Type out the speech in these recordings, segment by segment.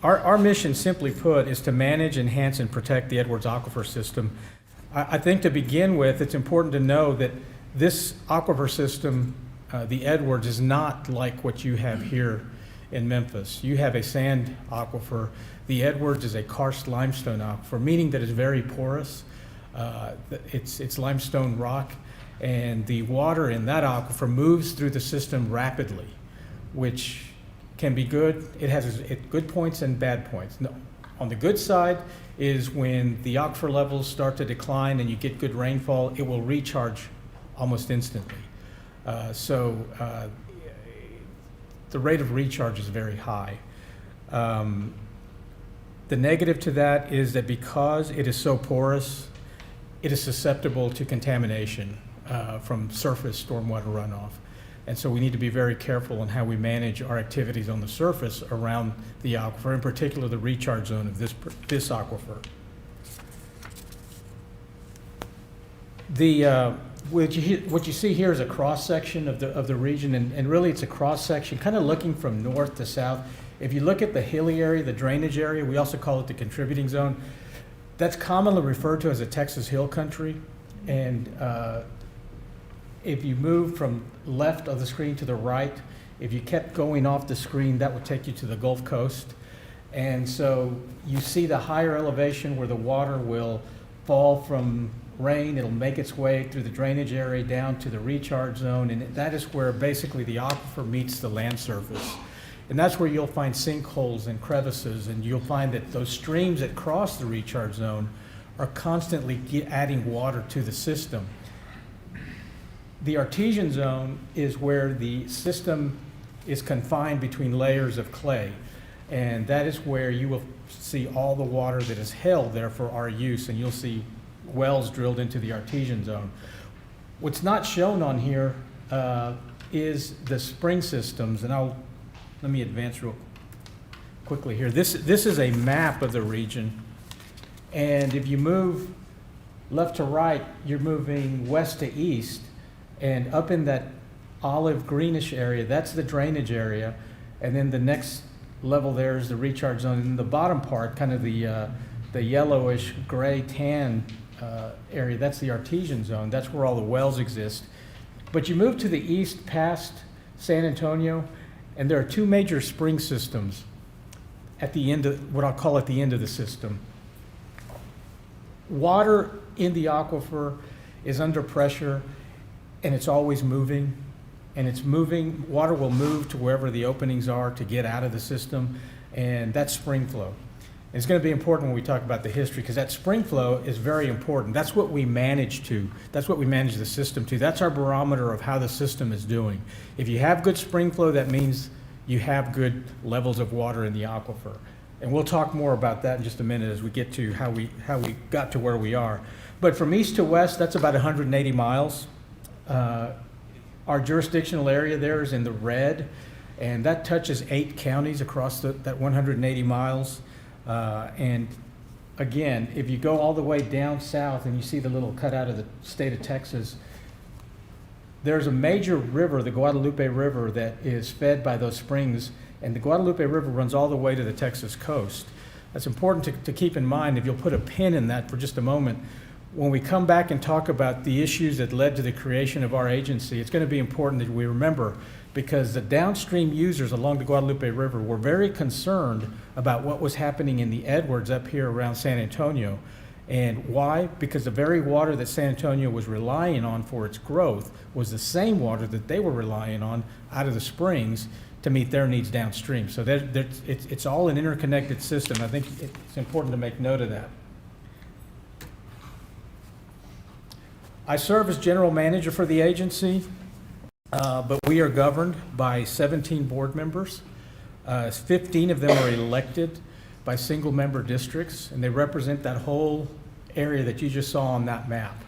Our mission, simply put, is to manage, enhance, and protect the Edwards Aquifer system. I think to begin with, it's important to know that this aquifer system, the Edwards, is not like what you have here in Memphis. You have a sand aquifer. The Edwards is a karst limestone aquifer, meaning that it's very porous. It's limestone rock, and the water in that aquifer moves through the system rapidly, which can be good. It has good points and bad points. No, on the good side is when the aquifer levels start to decline and you get good rainfall, it will recharge almost instantly. The rate of recharge is very high. The negative to that is that because it is so porous, it is susceptible to contamination from surface stormwater runoff. And so we need to be very careful in how we manage our activities on the surface around the aquifer, in particular the recharge zone of this aquifer. What you see here is a cross-section of the region, and really it's a cross-section kind of looking from north to south. If you look at the hilly area, the drainage area, we also call it the contributing zone. That's commonly referred to as a Texas Hill Country. And if you move from left of the screen to the right, if you kept going off the screen, that would take you to the Gulf Coast. And so you see the higher elevation where the water will fall from rain. It'll make its way through the drainage area down to the recharge zone, and that is where basically the aquifer meets the land surface. And that's where you'll find sinkholes and crevices, and you'll find that those streams that cross the recharge zone are constantly adding water to the system. The artesian zone is where the system is confined between layers of clay, and that is where you will see all the water that is held there for our use, and you'll see wells drilled into the artesian zone. What's not shown on here is the spring systems, and let me advance real quickly here. This is a map of the region, and if you move left to right, you're moving west to east, and up in that olive greenish area, that's the drainage area, and then the next level there is the recharge zone, and the bottom part, kind of the yellowish gray tan area, that's the artesian zone. That's where all the wells exist. But you move to the east past San Antonio, and there are two major spring systems at the end of what I'll call at the end of the system. Water in the aquifer is under pressure, and it's always moving, and it's moving. Water will move to wherever the openings are to get out of the system, and that's spring flow. And it's going to be important when we talk about the history, because that spring flow is very important. That's what we manage to. That's what we manage the system to. That's our barometer of how the system is doing. If you have good spring flow, that means you have good levels of water in the aquifer. And we'll talk more about that in just a minute as we get to how we got to where we are. But from east to west, that's about 180 miles. Our jurisdictional area there is in the red, and that touches 8 counties across that 180 miles. And again, if you go all the way down south and you see the little cutout of the state of Texas, there's a major river, the Guadalupe River, that is fed by those springs, and the Guadalupe River runs all the way to the Texas coast. That's important to keep in mind. If you'll put a pin in that for just a moment, when we come back and talk about the issues that led to the creation of our agency, it's going to be important that we remember, because the downstream users along the Guadalupe River were very concerned about what was happening in the Edwards up here around San Antonio. And why? Because the very water that San Antonio was relying on for its growth was the same water that they were relying on out of the springs to meet their needs downstream. So it's all an interconnected system. I think it's important to make note of that. I serve as general manager for the agency, but we are governed by 17 board members. 15 of them are elected by single member districts, and they represent that whole area that you just saw on that map.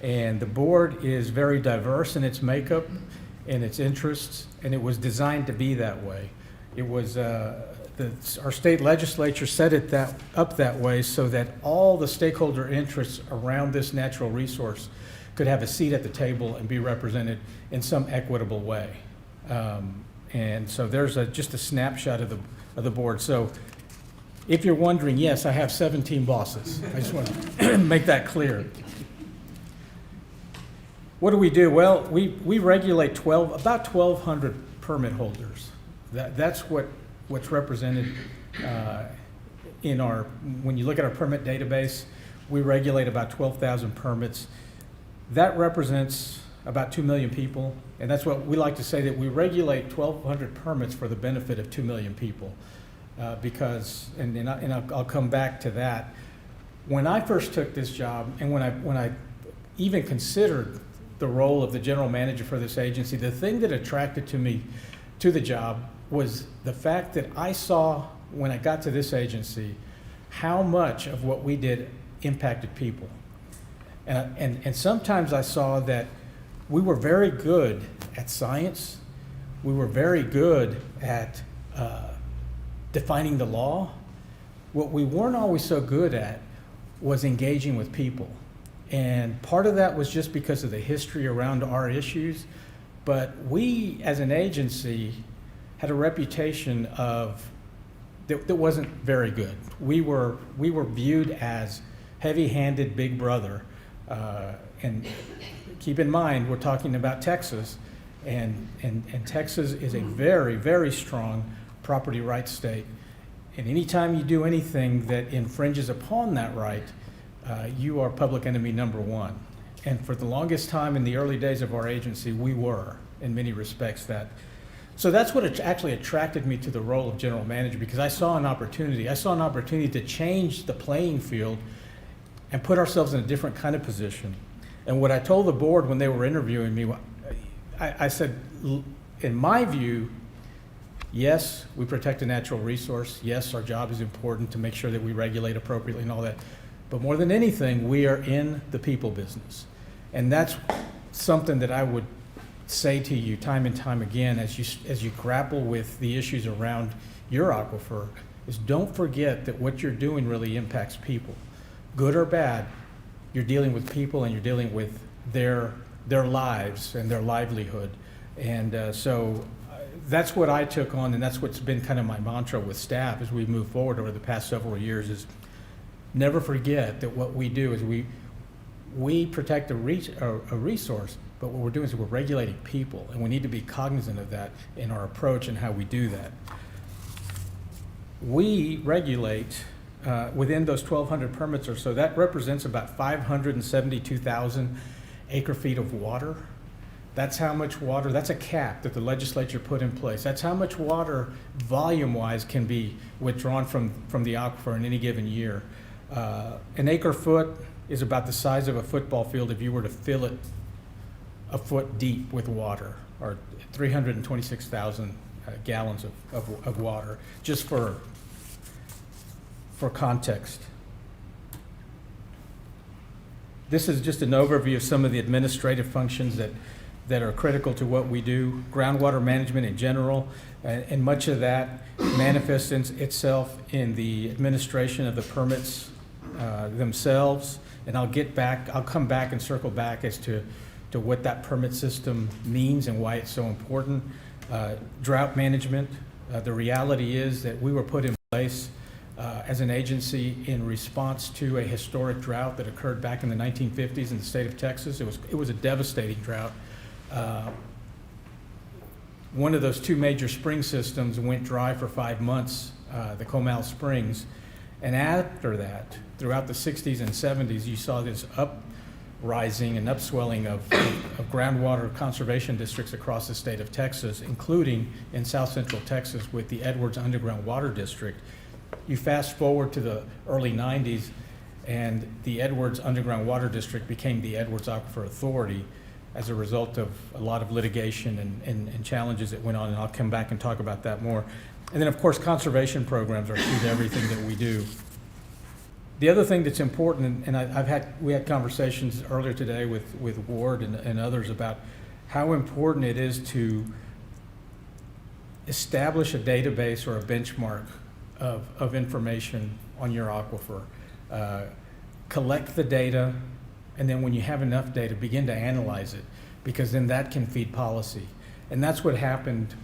And the board is very diverse in its makeup and its interests, and it was designed to be that way. It was our state legislature set it up that way so that all the stakeholder interests around this natural resource could have a seat at the table and be represented in some equitable way. And so there's just a snapshot of the board. So If you're wondering, yes, I have 17 bosses. I just want to make that clear. What do we do? Well, we regulate about 1,200 permit holders. That's what's represented in our, when you look at our permit database, we regulate about 12,000 permits. That represents about 2 million people, and that's what we like to say, that we regulate 1,200 permits for the benefit of 2 million people. Because, and I'll come back to that. When I first took this job, and when I even considered the role of the general manager for this agency, the thing that attracted me to the job was the fact that I saw, when I got to this agency, how much of what we did impacted people. And sometimes I saw that we were very good at science, we were very good at defining the law. What we weren't always so good at was engaging with people. And part of that was just because of the history around our issues, but we as an agency had a reputation of that wasn't very good. We were viewed as heavy-handed big brother, and keep in mind we're talking about Texas, and Texas is a very, very strong property rights state, and anytime you do anything that infringes upon that right, you are public enemy number one. And for the longest time in the early days of our agency, we were, in many respects, that. So that's what actually attracted me to the role of general manager, because I saw an opportunity. I saw an opportunity to change the playing field and put ourselves in a different kind of position. And what I told the board when they were interviewing me, I said, in my view, yes, we protect a natural resource. Yes, our job is important to make sure that we regulate appropriately and all that. But more than anything, we are in the people business. And that's something that I would say to you time and time again as you grapple with the issues around your aquifer, is don't forget that what you're doing really impacts people. Good or bad, you're dealing with people and you're dealing with their lives and their livelihood. And so that's what I took on, and that's what's been kind of my mantra with staff as we move forward over the past several years, is never forget that what we do is we protect a resource, but what we're doing is we're regulating people, and we need to be cognizant of that in our approach and how we do that. We regulate within those 1,200 permits or so, that represents about 572,000 acre feet of water. That's how much water, that's a cap that the legislature put in place. That's how much water volume-wise can be withdrawn from the aquifer in any given year. An acre foot is about the size of a football field if you were to fill it a foot deep with water, or 326,000 gallons of water, just for context. This is just an overview of some of the administrative functions that are critical to what we do. Groundwater management in general, and much of that manifests itself in the administration of the permits themselves. And I'll come back and circle back as to what that permit system means and why it's so important. Drought management, the reality is that we were put in place as an agency in response to a historic drought that occurred back in the 1950s in the state of Texas. It was a devastating drought. One of those two major spring systems went dry for 5 months, the Comal Springs. And after that, throughout the 60s and 70s, you saw this uprising and upswelling of groundwater conservation districts across the state of Texas, including in south central Texas with the Edwards Underground Water District. You fast forward to the early 90s, and the Edwards Underground Water District became the Edwards Aquifer Authority as a result of a lot of litigation and challenges that went on, and I'll come back and talk about that more. And then, of course, conservation programs are key to everything that we do. The other thing that's important, and we had conversations earlier today with Ward and others about how important it is to establish a database or a benchmark of information on your aquifer. Collect the data, and then when you have enough data, begin to analyze it, because then that can feed policy. And that's what happened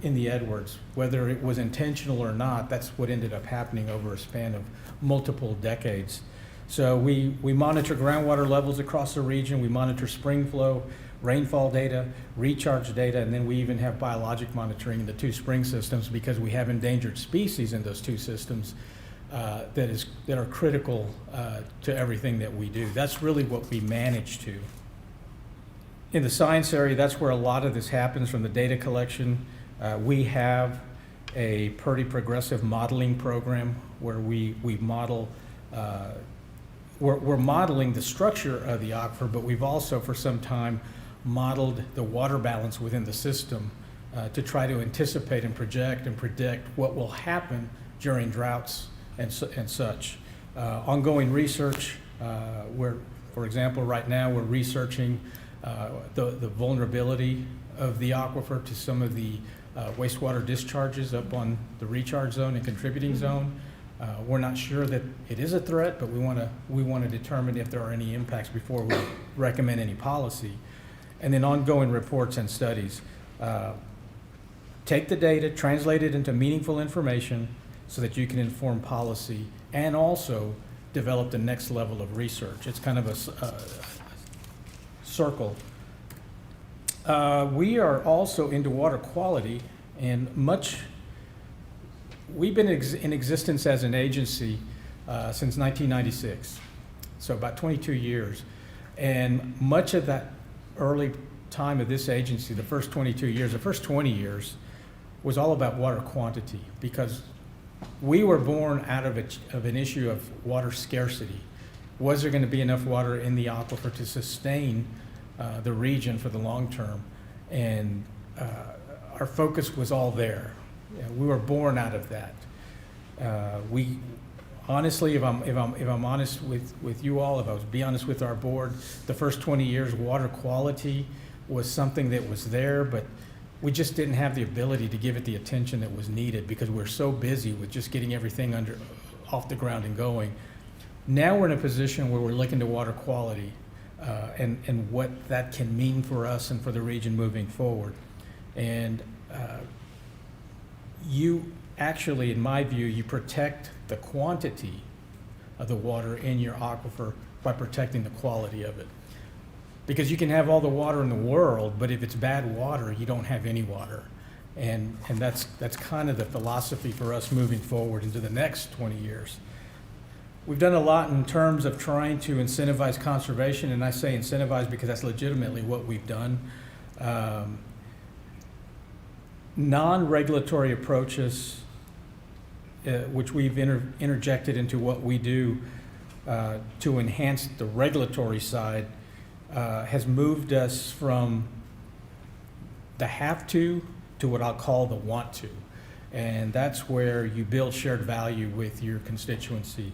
in the Edwards. Whether it was intentional or not, that's what ended up happening over a span of multiple decades. So we monitor groundwater levels across the region, we monitor spring flow, rainfall data, recharge data, and then we even have biologic monitoring in the two spring systems because we have endangered species in those two systems that are critical to everything that we do. That's really what we manage to. In the science area, that's where a lot of this happens from the data collection. We have a pretty progressive modeling program where we model, we're modeling the structure of the aquifer, but we've also for some time modeled the water balance within the system to try to anticipate and project and predict what will happen during droughts and such. Ongoing research, for example, right now we're researching the vulnerability of the aquifer to some of the wastewater discharges up on the recharge zone and contributing zone. We're not sure that it is a threat, but we want to determine if there are any impacts before we recommend any policy. And then ongoing reports and studies. Take the data, translate it into meaningful information so that you can inform policy and also develop the next level of research. It's kind of a circle. We are also into water quality, and we've been in existence as an agency since 1996, so about 22 years. And much of that early time of this agency, the first 22 years, the first 20 years, was all about water quantity because we were born out of an issue of water scarcity. Was there going to be enough water in the aquifer to sustain the region for the long term? And our focus was all there. We were born out of that. We honestly, if I'm honest with you all, if I was be honest with our board, the first 20 years, water quality was something that was there, but we just didn't have the ability to give it the attention that was needed because we're so busy with just getting everything off the ground and going. Now we're in a position where we're looking to water quality and what that can mean for us and for the region moving forward. And you actually, in my view, you protect the quantity of the water in your aquifer by protecting the quality of it. Because you can have all the water in the world, but if it's bad water, you don't have any water. And that's kind of the philosophy for us moving forward into the next 20 years. We've done a lot in terms of trying to incentivize conservation, and I say incentivize because that's legitimately what we've done. Non-regulatory approaches, which we've interjected into what we do to enhance the regulatory side, has moved us from the have to what I'll call the want to. And that's where you build shared value with your constituency.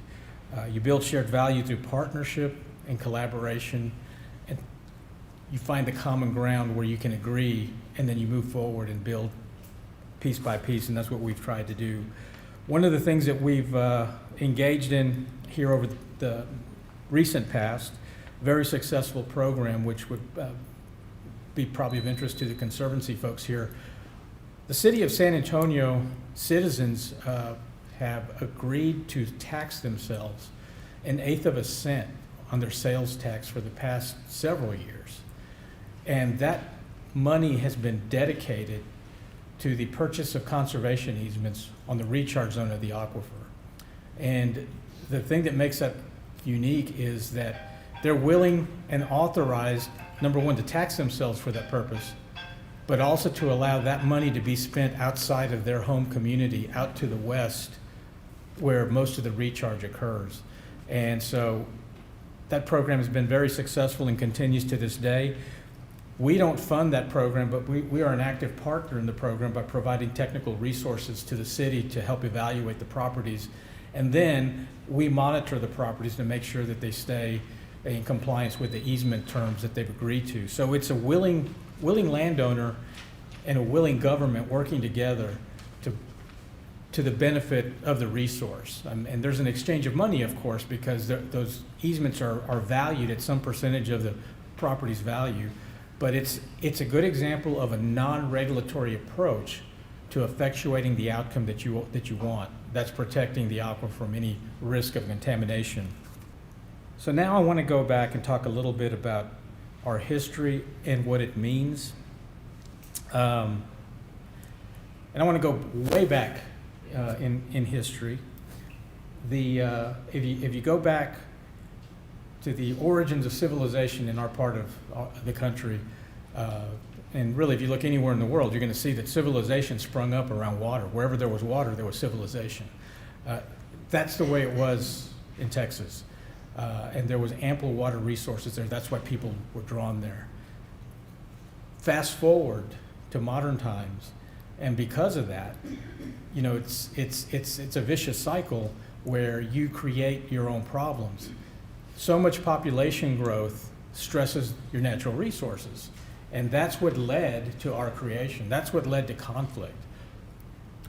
You build shared value through partnership and collaboration, and you find the common ground where you can agree, and then you move forward and build piece by piece, and that's what we've tried to do. One of the things that we've engaged in here over the recent past, very successful program, which would be probably of interest to the Conservancy folks here. The City of San Antonio citizens have agreed to tax themselves 1/8 of a cent on their sales tax for the past several years. And that money has been dedicated to the purchase of conservation easements on the recharge zone of the aquifer. And the thing that makes that unique is that they're willing and authorized, number one, to tax themselves for that purpose, but also to allow that money to be spent outside of their home community, out to the west, where most of the recharge occurs. And so that program has been very successful and continues to this day. We don't fund that program, but we are an active partner in the program by providing technical resources to the city to help evaluate the properties. And then we monitor the properties to make sure that they stay in compliance with the easement terms that they've agreed to. So it's a willing landowner and a willing government working together to the benefit of the resource. And there's an exchange of money, of course, because those easements are valued at some percentage of the property's value. But it's a good example of a non-regulatory approach to effectuating the outcome that you want. That's protecting the aquifer from any risk of contamination. So now I want to go back and talk a little bit about our history and what it means. And I want to go way back in history. If you go back to the origins of civilization in our part of the country, and really if you look anywhere in the world, you're going to see that civilization sprung up around water. Wherever there was water, there was civilization. That's the way it was in Texas. And there was ample water resources there. That's why people were drawn there. Fast forward to modern times, and because of that, you know, it's a vicious cycle where you create your own problems. So much population growth stresses your natural resources, and that's what led to our creation. That's what led to conflict.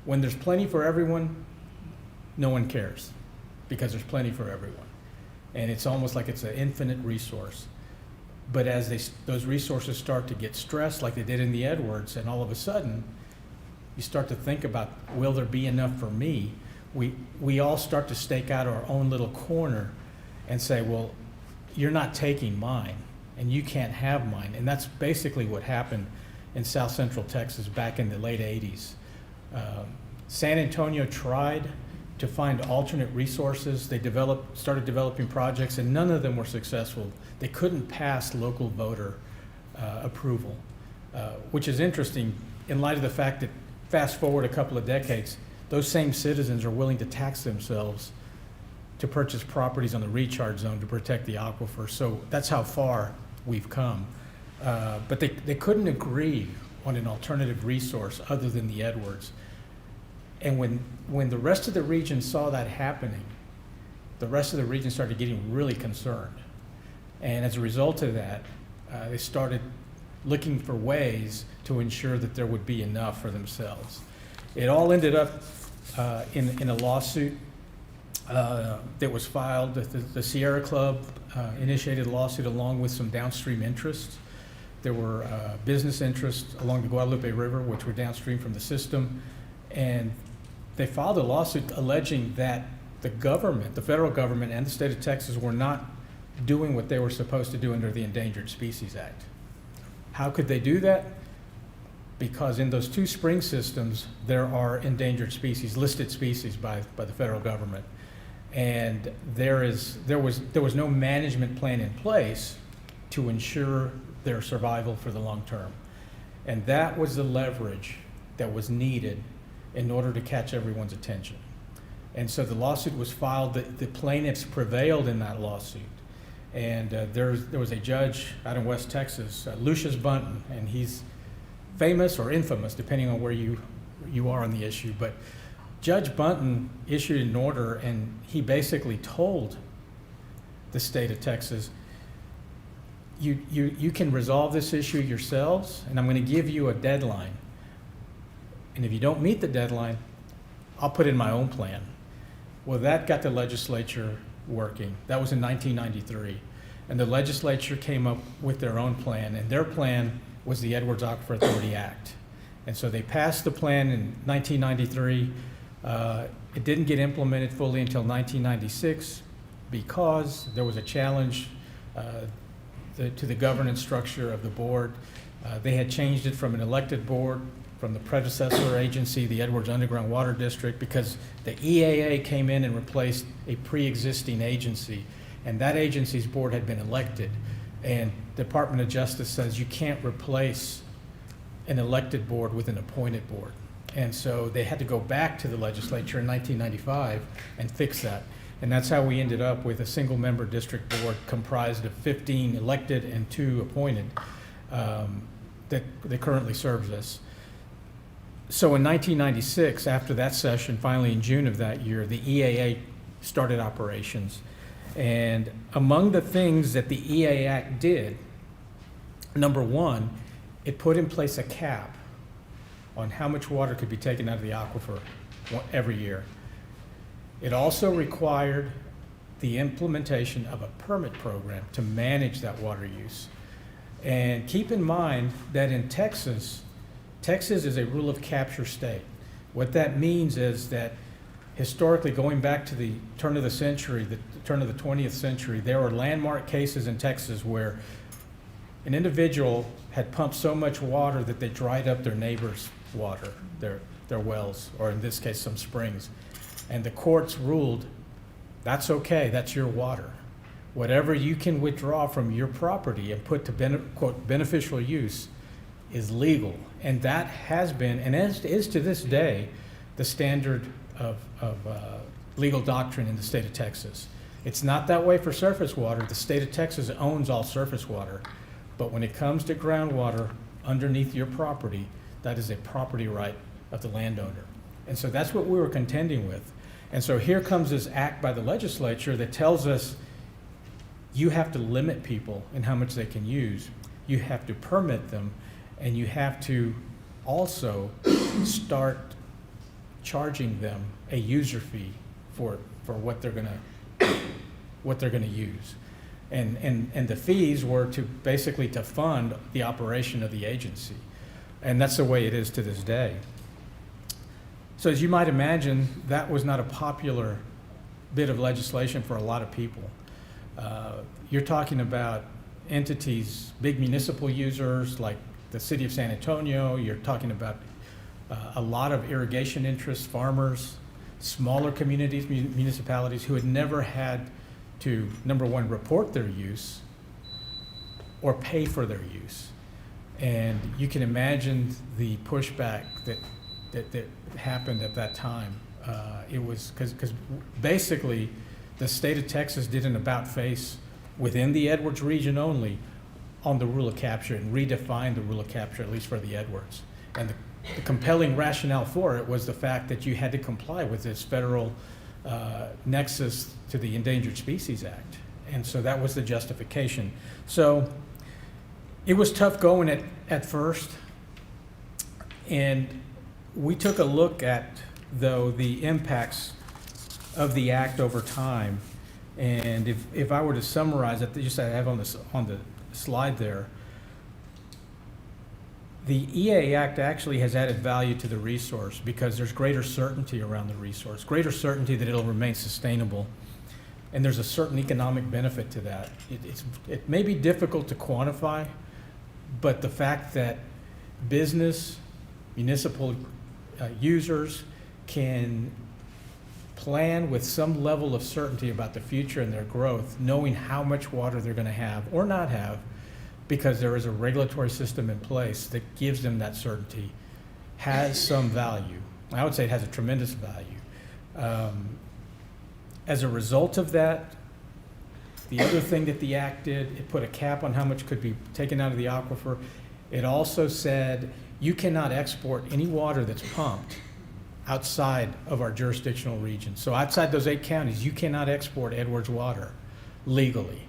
When there's plenty for everyone, no one cares, because there's plenty for everyone. And it's almost like it's an infinite resource. But as those resources start to get stressed, like they did in the Edwards, and all of a sudden, you start to think about, will there be enough for me? We all start to stake out our own little corner and say, well, you're not taking mine, and you can't have mine. And that's basically what happened in South Central Texas back in the late 80s. San Antonio tried to find alternate resources. They started developing projects, and none of them were successful. They couldn't pass local voter approval, which is interesting in light of the fact that fast forward a couple of decades, those same citizens are willing to tax themselves to purchase properties on the recharge zone to protect the aquifer. So that's how far we've come. But they couldn't agree on an alternative resource other than the Edwards. And when the rest of the region saw that happening, the rest of the region started getting really concerned. And as a result of that, they started looking for ways to ensure that there would be enough for themselves. It all ended up in a lawsuit that was filed. The Sierra Club initiated a lawsuit along with some downstream interests. There were business interests along the Guadalupe River, which were downstream from the system. And they filed a lawsuit alleging that the government, the federal government and the state of Texas, were not doing what they were supposed to do under the Endangered Species Act. How could they do that? Because in those two spring systems, there are endangered species, listed species by the federal government. And there was no management plan in place to ensure their survival for the long term. And that was the leverage that was needed in order to catch everyone's attention. And so the lawsuit was filed. The plaintiffs prevailed in that lawsuit. And there was a judge out in West Texas, Lucius Bunton, and he's famous or infamous, depending on where you are on the issue. But Judge Bunton issued an order, and he basically told the state of Texas, you can resolve this issue yourselves, and I'm going to give you a deadline. And if you don't meet the deadline, I'll put in my own plan. Well, that got the legislature working. That was in 1993. And the legislature came up with their own plan, and their plan was the Edwards Aquifer Authority Act. And so they passed the plan in 1993. It didn't get implemented fully until 1996 because there was a challenge to the governance structure of the board. They had changed it from an elected board from the predecessor agency, the Edwards Underground Water District, because the EAA came in and replaced a pre-existing agency, and that agency's board had been elected. And the Department of Justice says you can't replace an elected board with an appointed board. And so they had to go back to the legislature in 1995 and fix that. And that's how we ended up with a single-member district board comprised of 15 elected and 2 appointed that currently serves us. So in 1996, after that session, finally in June of that year, the EAA started operations. And among the things that the EAA Act did, number one, it put in place a cap on how much water could be taken out of the aquifer every year. It also required the implementation of a permit program to manage that water use. And keep in mind that in Texas Texas is a rule of capture state. What that means is that historically, going back to the turn of the century, the turn of the 20th century, there were landmark cases in Texas where an individual had pumped so much water that they dried up their neighbor's water, their wells, or in this case, some springs. And the courts ruled, that's okay, that's your water. Whatever you can withdraw from your property and put to quote, beneficial use is legal. And that has been, and is to this day, the standard of legal doctrine in the state of Texas. It's not that way for surface water. The state of Texas owns all surface water. But when it comes to groundwater underneath your property, that is a property right of the landowner. And so that's what we were contending with. And so here comes this act by the legislature that tells us you have to limit people in how much they can use. You have to permit them, and you have to also start charging them a user fee for what they're gonna use. And the fees were to basically to fund the operation of the agency. And that's the way it is to this day. So as you might imagine, that was not a popular bit of legislation for a lot of people. You're talking about entities, big municipal users like the city of San Antonio. You're talking about a lot of irrigation interests, farmers, smaller communities, municipalities who had never had to, number one, report their use or pay for their use. And you can imagine the pushback that happened at that time. It was because basically the state of Texas did an about face within the Edwards region only on the rule of capture and redefined the rule of capture, at least for the Edwards. And the compelling rationale for it was the fact that you had to comply with this federal nexus to the Endangered Species Act. And so that was the justification. So it was tough going at first. And we took a look at, though, the impacts of the act over time. And if I were to summarize it, just I have on the slide there, the EA Act actually has added value to the resource because there's greater certainty around the resource, greater certainty that it'll remain sustainable, and there's a certain economic benefit to that. It may be difficult to quantify, but the fact that business, municipal users can plan with some level of certainty about the future and their growth, knowing how much water they're going to have or not have, because there is a regulatory system in place that gives them that certainty, has some value. I would say it has a tremendous value. As a result of that, the other thing that the act did, it put a cap on how much could be taken out of the aquifer. It also said you cannot export any water that's pumped outside of our jurisdictional region. So outside those 8 counties, you cannot export Edwards water legally.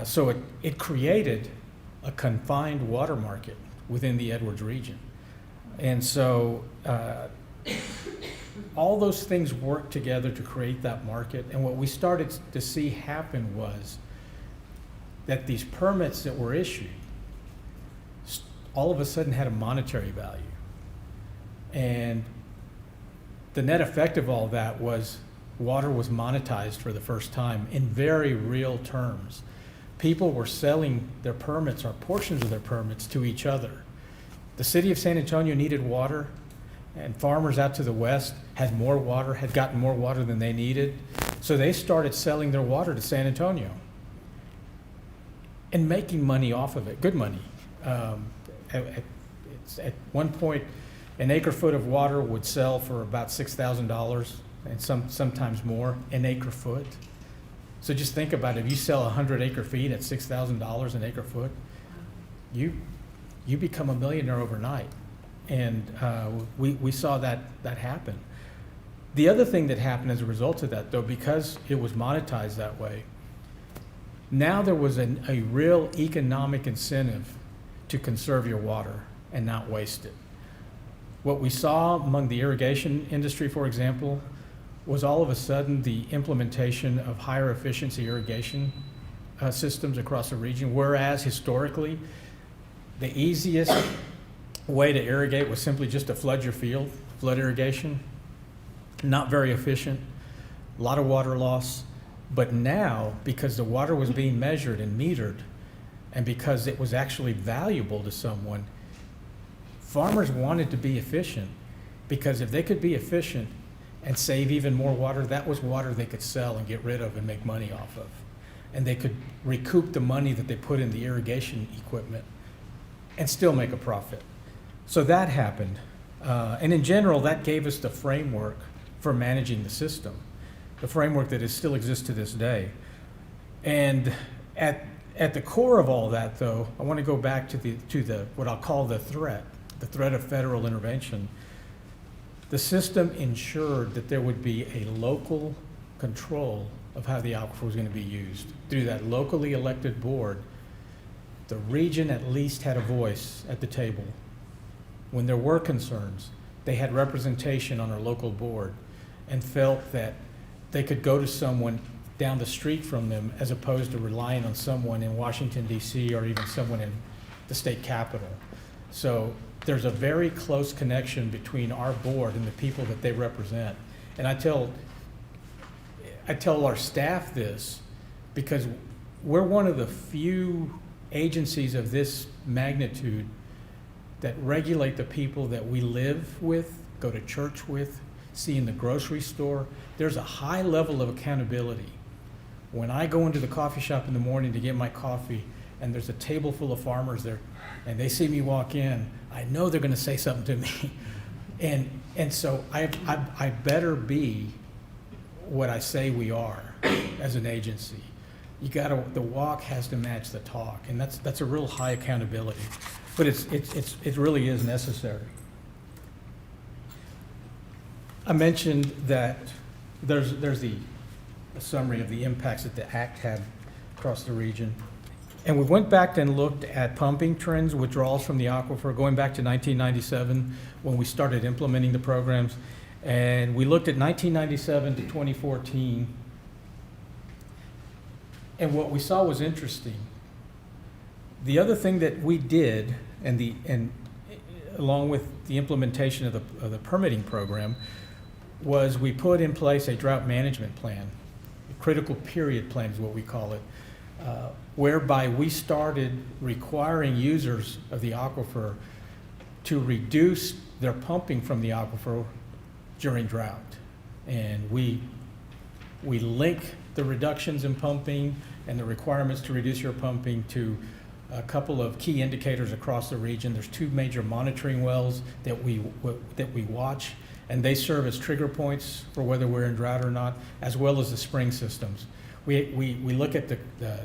So it created a confined water market within the Edwards region. And so all those things worked together to create that market. And what we started to see happen was that these permits that were issued all of a sudden had a monetary value. And the net effect of all that was water was monetized for the first time in very real terms. People were selling their permits or portions of their permits to each other. The city of San Antonio needed water, and farmers out to the west had more water, had gotten more water than they needed. So they started selling their water to San Antonio and making money off of it, good money. At one point, an acre foot of water would sell for about $6,000 and sometimes more, an acre foot. So just think about it. If you sell 100 acre feet at $6,000 an acre foot, you become a millionaire overnight. And we saw that happen. The other thing that happened as a result of that, though, because it was monetized that way, now there was a real economic incentive to conserve your water and not waste it. What we saw among the irrigation industry, for example, was all of a sudden the implementation of higher efficiency irrigation systems across the region, whereas historically the easiest way to irrigate was simply just to flood your field, flood irrigation. Not very efficient, a lot of water loss. But now, because the water was being measured and metered, and because it was actually valuable to someone, farmers wanted to be efficient, because if they could be efficient and save even more water, that was water they could sell and get rid of and make money off of. And they could recoup the money that they put in the irrigation equipment and still make a profit. So that happened. And in general, that gave us the framework for managing the system, the framework that still exists to this day. And at the core of all that, though, I want to go back to the what I'll call the threat of federal intervention. The system ensured that there would be a local control of how the aquifer was going to be used. Through that locally elected board, the region at least had a voice at the table. When there were concerns, they had representation on our local board and felt that they could go to someone down the street from them as opposed to relying on someone in Washington, D.C. or even someone in the state capitol. So there's a very close connection between our board and the people that they represent. And I tell our staff this because we're one of the few agencies of this magnitude that regulate the people that we live with, go to church with, see in the grocery store. There's a high level of accountability. When I go into the coffee shop in the morning to get my coffee and there's a table full of farmers there and they see me walk in, I know they're going to say something to me. And so I better be what I say we are as an agency. The walk has to match the talk, and that's a real high accountability. But it really is necessary. I mentioned that there's a summary of the impacts that the Act had across the region. And we went back and looked at pumping trends, withdrawals from the aquifer, going back to 1997 when we started implementing the programs. And we looked at 1997 to 2014. And what we saw was interesting. The other thing that we did, and along with the implementation of the permitting program, was we put in place a drought management plan. A critical period plan is what we call it, whereby we started requiring users of the aquifer to reduce their pumping from the aquifer during drought. And we link the reductions in pumping and the requirements to reduce your pumping to a couple of key indicators across the region. There's 2 major monitoring wells that we watch, and they serve as trigger points for whether we're in drought or not, as well as the spring systems. We look at the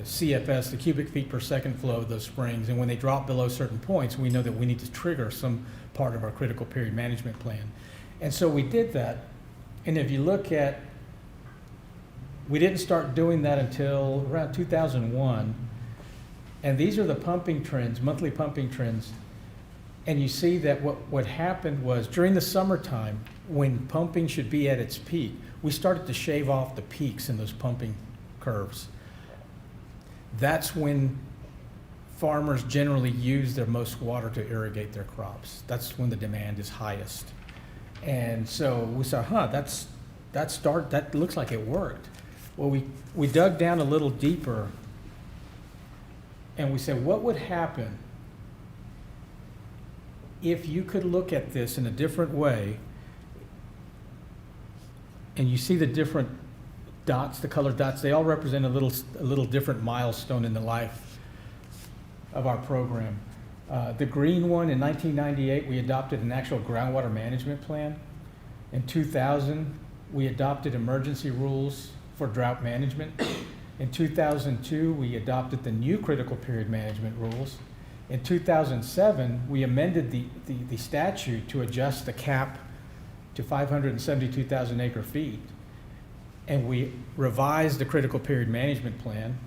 CFS, the cubic feet per second flow of those springs, and when they drop below certain points, we know that we need to trigger some part of our critical period management plan. And so we did that, and if you look at, we didn't start doing that until around 2001, and these are the pumping trends, monthly pumping trends, and you see that what happened was during the summertime, when pumping should be at its peak, we started to shave off the peaks in those pumping curves. That's when farmers generally use their most water to irrigate their crops. That's when the demand is highest. And so we saw, that looks like it worked. Well, we dug down a little deeper and we said, what would happen if you could look at this in a different way? And you see the different dots, the colored dots, they all represent a little different milestone in the life of our program. The green one, in 1998, we adopted an actual groundwater management plan. In 2000, we adopted emergency rules for drought management. In 2002, we adopted the new critical period management rules. In 2007, we amended the statute to adjust the cap to 572,000 acre feet. And we revised the critical period management plan.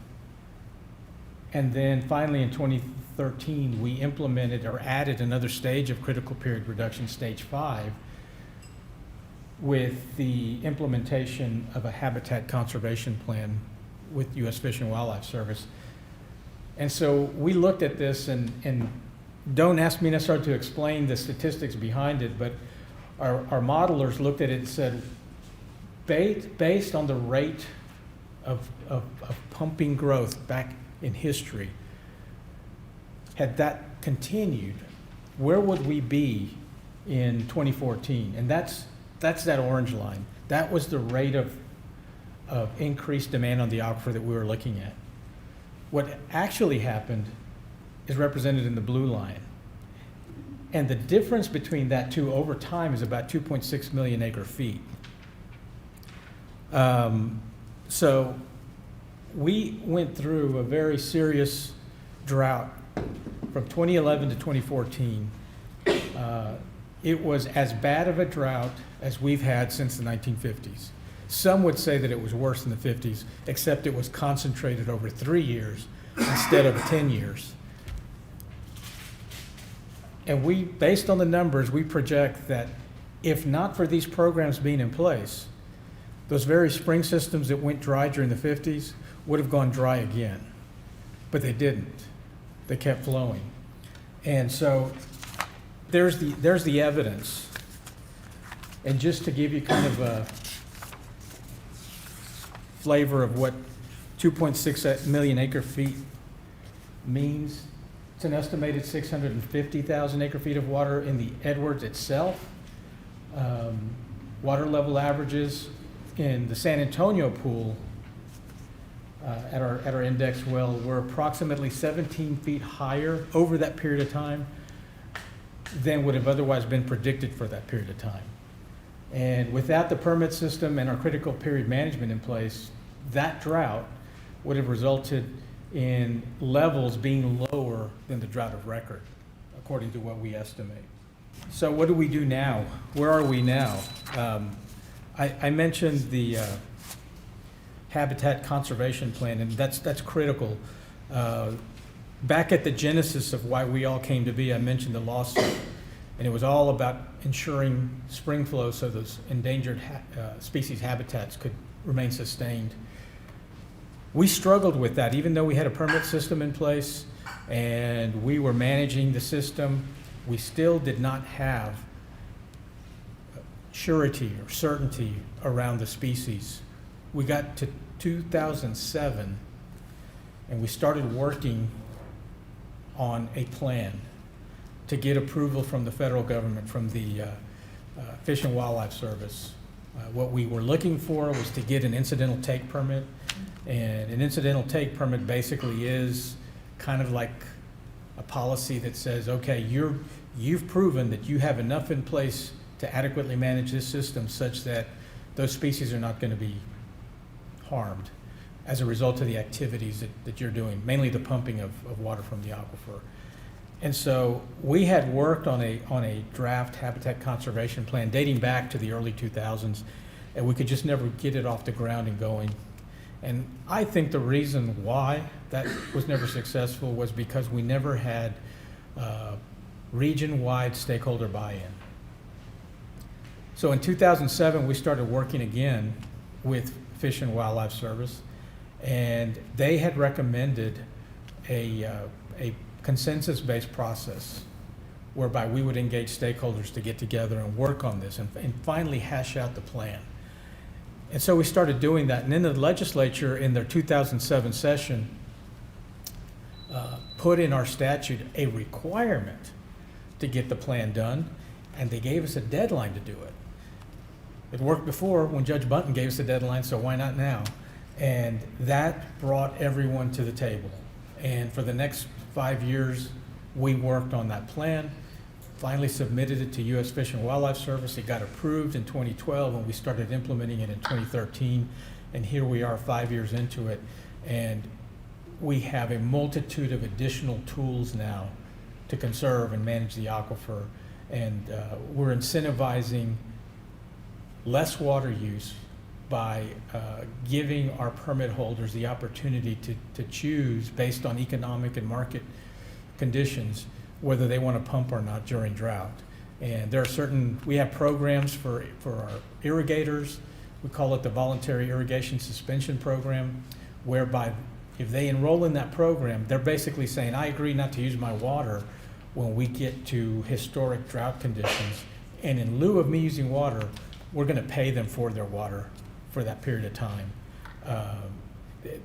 And then finally in 2013, we implemented or added another stage of critical period reduction, stage 5, with the implementation of a habitat conservation plan with U.S. Fish and Wildlife Service. And so we looked at this and don't ask me necessarily to explain the statistics behind it, but our modelers looked at it and said, based on the rate of pumping growth back in history, had that continued, where would we be in 2014? And that's that orange line. That was the rate of increased demand on the aquifer that we were looking at. What actually happened is represented in the blue line. And the difference between that two over time is about 2.6 million acre feet. So we went through a very serious drought from 2011 to 2014. It was as bad of a drought as we've had since the 1950s. Some would say that it was worse in the 50s, except it was concentrated over 3 years instead of 10 years. And we, based on the numbers, we project that if not for these programs being in place, those very spring systems that went dry during the 50s would have gone dry again. But they didn't. They kept flowing. And so there's the evidence. And just to give you kind of a flavor of what 2.6 million acre feet means, it's an estimated 650,000 acre feet of water in the Edwards itself. Water level averages in the San Antonio pool at our index well were approximately 17 feet higher over that period of time than would have otherwise been predicted for that period of time. And without the permit system and our critical period management in place, that drought would have resulted in levels being lower than the drought of record, according to what we estimate. So what do we do now? Where are we now? I mentioned the habitat conservation plan, and that's critical. Back at the genesis of why we all came to be, I mentioned the lawsuit, and it was all about ensuring spring flow so those endangered species habitats could remain sustained. We struggled with that, even though we had a permit system in place and we were managing the system, we still did not have surety or certainty around the species. We got to 2007 and we started working on a plan to get approval from the federal government, from the Fish and Wildlife Service. What we were looking for was to get an incidental take permit. And an incidental take permit basically is kind of like a policy that says, okay, you've proven that you have enough in place to adequately manage this system such that those species are not going to be harmed as a result of the activities that you're doing, mainly the pumping of water from the aquifer. And so we had worked on a draft habitat conservation plan dating back to the early 2000s, and we could just never get it off the ground and going. And I think the reason why that was never successful was because we never had region-wide stakeholder buy-in. So in 2007, we started working again with Fish and Wildlife Service, and they had recommended a consensus-based process whereby we would engage stakeholders to get together and work on this and finally hash out the plan. And so we started doing that. And then the legislature in their 2007 session put in our statute a requirement to get the plan done, and they gave us a deadline to do it. It worked before when Judge Bunton gave us a deadline, so why not now? And that brought everyone to the table. And for the next 5 years, we worked on that plan, finally submitted it to U.S. Fish and Wildlife Service. It got approved in 2012, and we started implementing it in 2013. And here we are 5 years into it, and we have a multitude of additional tools now to conserve and manage the aquifer. And we're incentivizing less water use by giving our permit holders the opportunity to choose based on economic and market conditions whether they want to pump or not during drought. And there are we have programs for our irrigators. We call it the Voluntary Irrigation Suspension Program, whereby if they enroll in that program, they're basically saying, I agree not to use my water, when we get to historic drought conditions, and in lieu of me using water, we're going to pay them for their water for that period of time.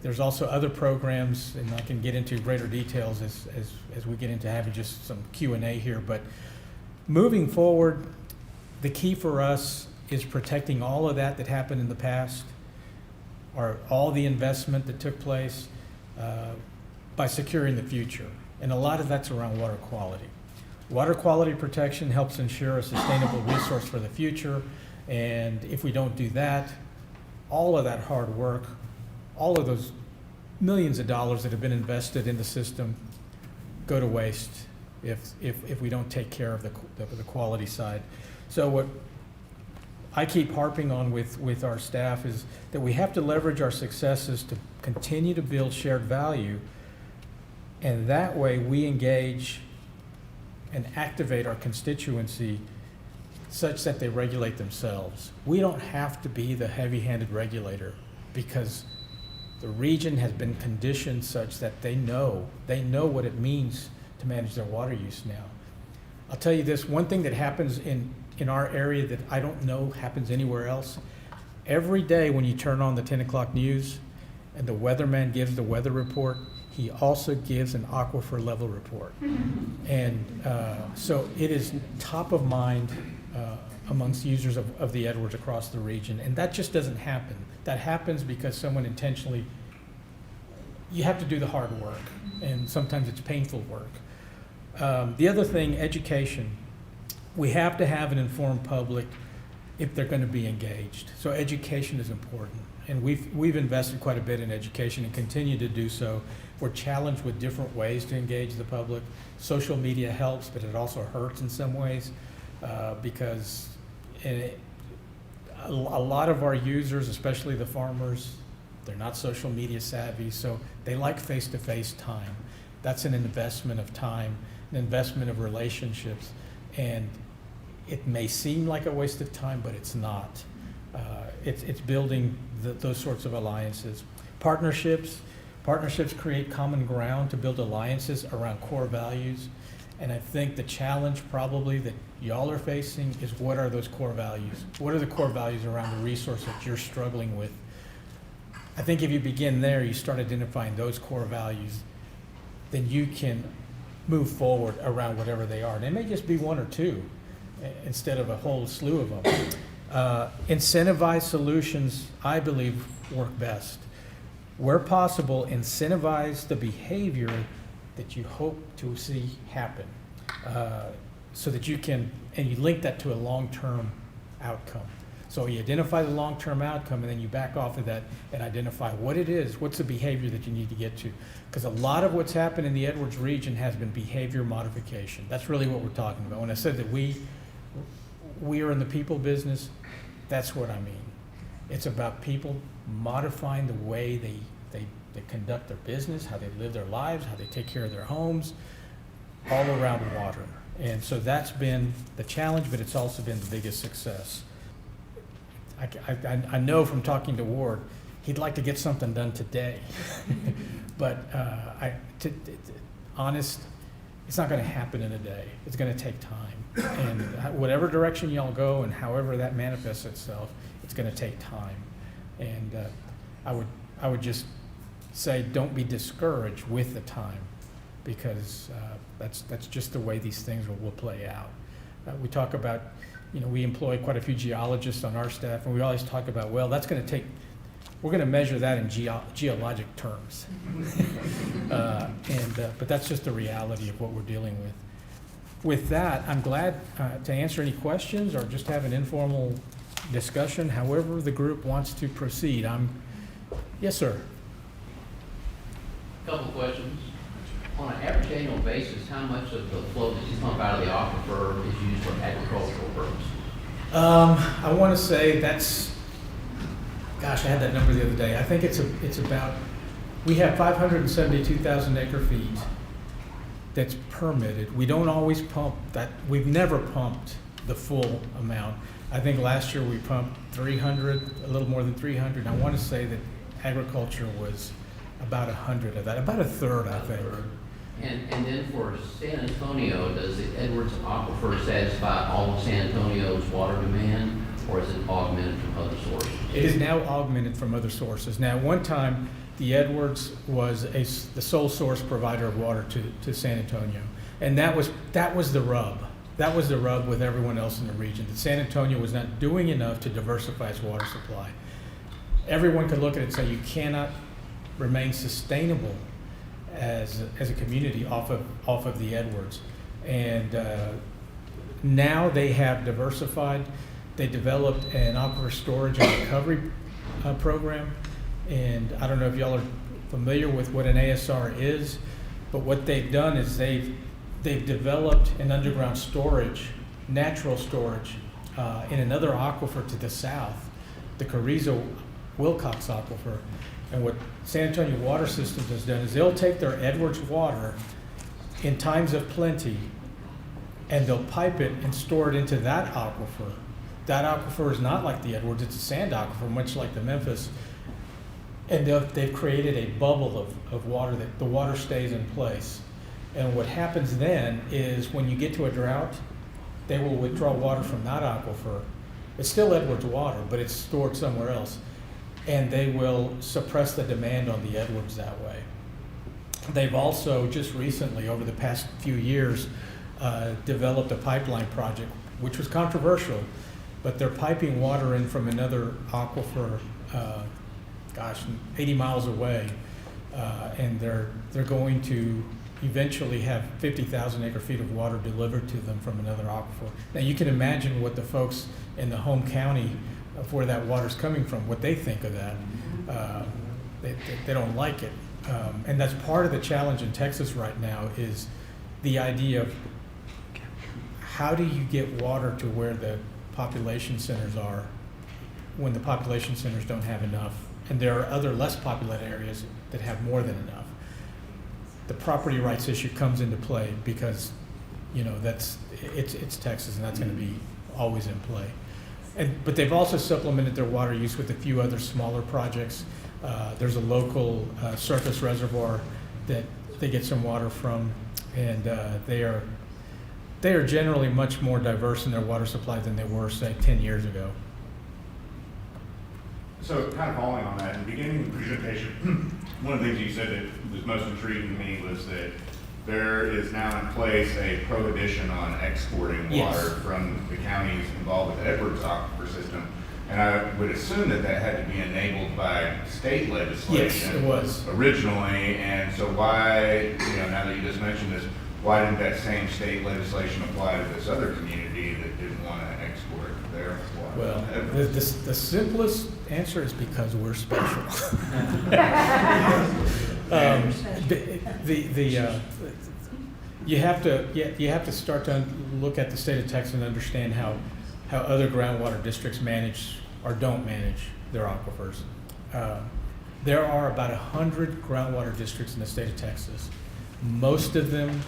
There's also other programs, and I can get into greater details as we get into having just some Q&A here, but moving forward, the key for us is protecting all of that happened in the past, or all the investment that took place, by securing the future. And a lot of that's around water quality. Water quality protection helps ensure a sustainable resource for the future, and if we don't do that, all of that hard work, all of those millions of dollars that have been invested in the system go to waste if we don't take care of the quality side. So what I keep harping on with our staff is that we have to leverage our successes to continue to build shared value, and that way we engage and activate our constituency such that they regulate themselves. We don't have to be the heavy-handed regulator, because the region has been conditioned such that they know what it means to manage their water use now. I'll tell you this, one thing that happens in our area that I don't know happens anywhere else, every day when you turn on the 10 o'clock news and the weatherman gives the weather report, he also gives an aquifer level report. And so it is top of mind amongst users of the Edwards across the region, and that just doesn't happen. That happens because someone intentionally, you have to do the hard work, and sometimes it's painful work. The other thing, education. We have to have an informed public if they're going to be engaged. So education is important, and we've invested quite a bit in education and continue to do so. We're challenged with different ways to engage the public. Social media helps, but it also hurts in some ways because a lot of our users, especially the farmers, they're not social media savvy, so they like face-to-face time. That's an investment of time, an investment of relationships, and it may seem like a waste of time, but it's not. It's building those sorts of alliances. Partnerships create common ground to build alliances around core values, and I think the challenge probably that y'all are facing is, what are those core values? What are the core values around the resource that you're struggling with? I think if you begin there, you start identifying those core values, then you can move forward around whatever they are. And it may just be one or two instead of a whole slew of them. Incentivized solutions, I believe, work best. Where possible, incentivize the behavior that you hope to see happen, so that you can, and you link that to a long-term outcome. So you identify the long-term outcome, and then you back off of that and identify what it is, what's the behavior that you need to get to. Because a lot of what's happened in the Edwards region has been behavior modification. That's really what we're talking about. When I said that we are in the people business, that's what I mean. It's about people modifying the way they conduct their business, how they live their lives, how they take care of their homes, all around water. And so that's been the challenge, but it's also been the biggest success. I know from talking to Ward, he'd like to get something done today. But honest, it's not going to happen in a day. It's going to take time. And whatever direction y'all go and however that manifests itself, it's going to take time. And I would just say, don't be discouraged with the time, because that's just the way these things will play out. We talk about, we employ quite a few geologists on our staff, and we always talk about, well, that's going to take, we're going to measure that in geologic terms. But that's just the reality of what we're dealing with. With that, I'm glad to answer any questions or just have an informal discussion, however the group wants to proceed. Yes, sir. Couple questions. On an average annual basis, how much of the flow that you pump out of the aquifer is used for agricultural purposes? I want to say that's, gosh, I had that number the other day. I think it's about, we have 572,000 acre feet that's permitted. We don't always pump that. We've never pumped the full amount. I think last year we pumped 300, a little more than 300. I want to say that agriculture was about 100 of that, about a third, I think. And then for San Antonio, does the Edwards Aquifer satisfy all of San Antonio's water demand, or is it augmented from other sources? It is now augmented from other sources. Now, at one time, the Edwards was the sole source provider of water to San Antonio. And that was the rub. That was the rub with everyone else in the region, that San Antonio was not doing enough to diversify its water supply. Everyone could look at it and say, you cannot remain sustainable as a community off of the Edwards. And now they have diversified. They developed an aquifer storage and recovery program. And I don't know if y'all are familiar with what an ASR is, but what they've done is they've developed an underground storage, natural storage, in another aquifer to the south, the Carrizo-Wilcox Aquifer. And what San Antonio Water Systems has done is they'll take their Edwards water in times of plenty, and they'll pipe it and store it into that aquifer. That aquifer is not like the Edwards, it's a sand aquifer, much like the Memphis. And they've created a bubble of water that the water stays in place. And what happens then is when you get to a drought, they will withdraw water from that aquifer. It's still Edwards water, but it's stored somewhere else. And they will suppress the demand on the Edwards that way. They've also just recently, over the past few years, developed a pipeline project, which was controversial, but they're piping water in from another aquifer, 80 miles away, and they're going to eventually have 50,000 acre feet of water delivered to them from another aquifer. Now you can imagine what the folks in the home county of where that water's coming from, what they think of that. They don't like it. And that's part of the challenge in Texas right now, is the idea of how do you get water to where the population centers are when the population centers don't have enough. And there are other less populated areas that have more than enough. The property rights issue comes into play because, it's Texas, and that's going to be always in play. But they've also supplemented their water use with a few other smaller projects. There's a local surface reservoir that they get some water from, and they are generally much more diverse in their water supply than they were, say, 10 years ago. So kind of following on that, in the beginning of the presentation, one of the things you said that was most intriguing to me was that there is now in place a prohibition on exporting water from the counties involved with the Edwards Aquifer system. And I would assume that that had to be enabled by state legislation. Yes, it was. Originally, and so why, now that you just mentioned this, why didn't that same state legislation apply to this other community that didn't want to export their water? Well, the simplest answer is because we're special. You have to start to look at the state of Texas and understand how other groundwater districts manage or don't manage their aquifers. There are about 100 groundwater districts in the state of Texas. Most of them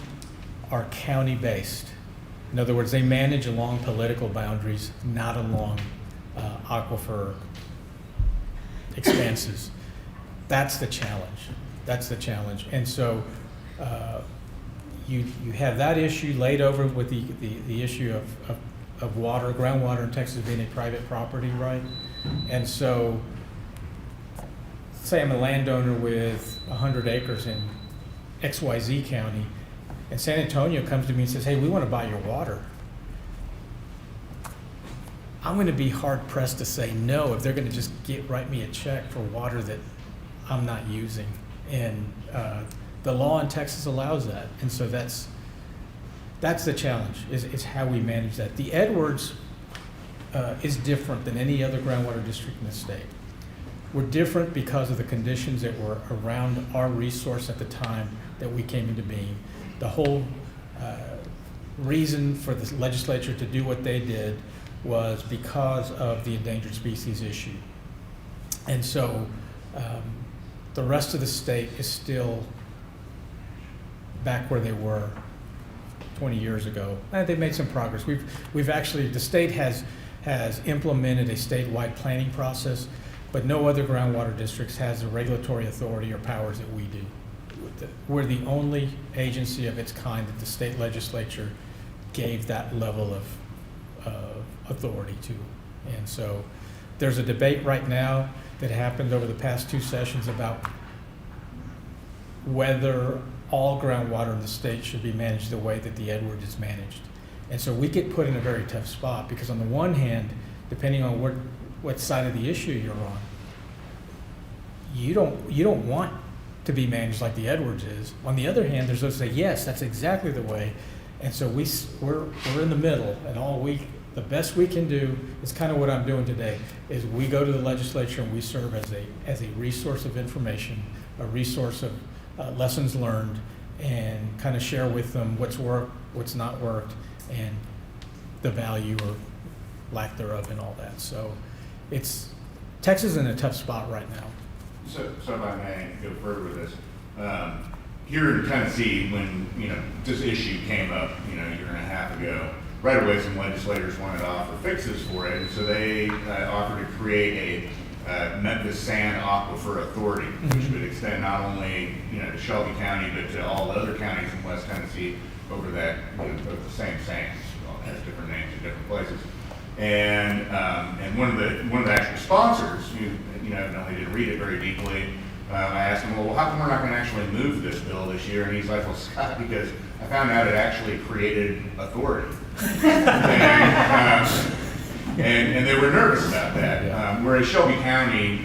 are county-based. In other words, they manage along political boundaries, not along aquifer expanses. That's the challenge. And so you have that issue laid over with the issue of water, groundwater in Texas being a private property right. And so say I'm a landowner with 100 acres in XYZ County, and San Antonio comes to me and says, hey, we want to buy your water. I'm going to be hard pressed to say no if they're going to just write me a check for water that I'm not using. And the law in Texas allows that. And so that's the challenge, is how we manage that. The Edwards is different than any other groundwater district in the state. We're different because of the conditions that were around our resource at the time that we came into being. The whole reason for the legislature to do what they did was because of the endangered species issue. And so the rest of the state is still back where they were 20 years ago. And they've made some progress. We've actually, the state has implemented a statewide planning process, but no other groundwater districts has the regulatory authority or powers that we do. we're the only agency of its kind that the state legislature gave that level of authority to. And so there's a debate right now that happened over the past 2 sessions about whether all groundwater in the state should be managed the way that the Edwards is managed. And so we get put in a very tough spot because on the one hand, depending on what side of the issue you're on, you don't want to be managed like the Edwards is. On the other hand, there's those that say, yes, that's exactly the way. And so we're in the middle, and the best we can do is kind of what I'm doing today, is we go to the legislature and we serve as a resource of information, a resource of lessons learned, and kind of share with them what's worked, what's not worked, and the value or lack thereof and all that. So Texas is in a tough spot right now. So if I may go further with this, here in Tennessee, when this issue came up, a year and a half ago, right away some legislators wanted to offer fixes for it, and so they offered to create a Memphis Sand Aquifer Authority, which would extend not only to Shelby County but to all the other counties in West Tennessee over that over the same sands. Well, it has different names in different places. And one of the actual sponsors, who evidently didn't read it very deeply, I asked him, well, how come we're not going to actually move this bill this year? And he's like, well, Scott, because I found out it actually created authority. And they were nervous about that. Whereas Shelby County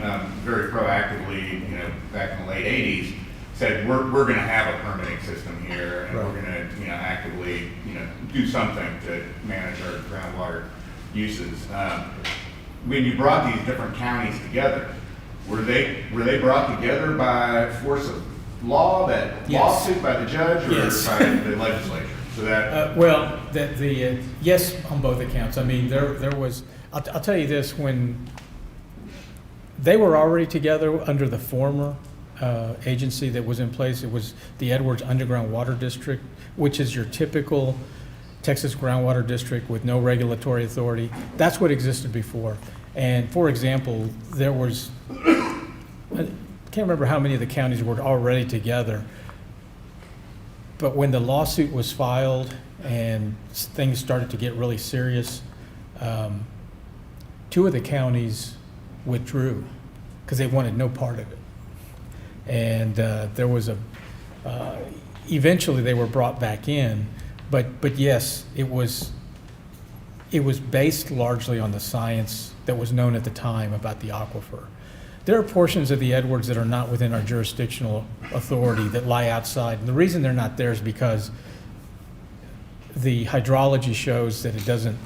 very proactively, back in the late '80s, said we're going to have a permitting system here, and we're going to actively do something to manage our groundwater uses. When you brought these different counties together, were they brought together by force of law, that lawsuit by the judge, or by the legislature? So that yes, on both accounts. I mean, there was. I'll tell you this: when they were already together under the former agency that was in place, it was the Edwards Underground Water District, which is your typical Texas groundwater district with no regulatory authority. That's what existed before. And for example, there was, I can't remember how many of the counties were already together, but when the lawsuit was filed and things started to get really serious, 2 of the counties withdrew because they wanted no part of it. And there was eventually they were brought back in, but yes, it was based largely on the science that was known at the time about the aquifer. There are portions of the Edwards that are not within our jurisdictional authority that lie outside. And the reason they're not there is because the hydrology shows that it doesn't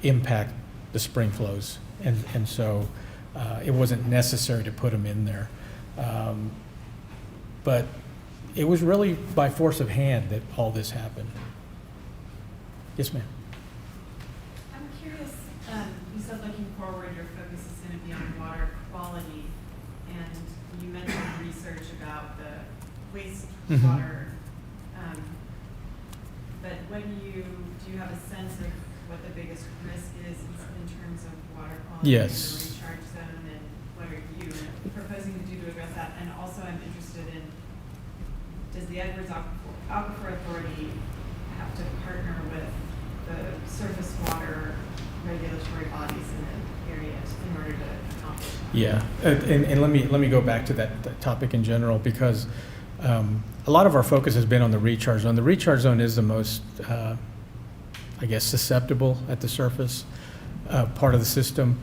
impact the spring flows. And so it wasn't necessary to put them in there. But it was really by force of hand that all this happened. Yes, ma'am. I'm curious, you said looking forward, your focus is going to be on water quality, and you mentioned research about the wastewater. But do you have a sense of what the biggest risk is in terms of water quality in the recharge zone, and what are you proposing to do to address that? And also I'm interested in, does the Edwards Aquifer Authority have to partner with the surface water regulatory bodies in the area in order to accomplish that? Yeah, and let me go back to that topic in general, because a lot of our focus has been on the recharge zone. The recharge zone is the most, I guess, susceptible at the surface part of the system.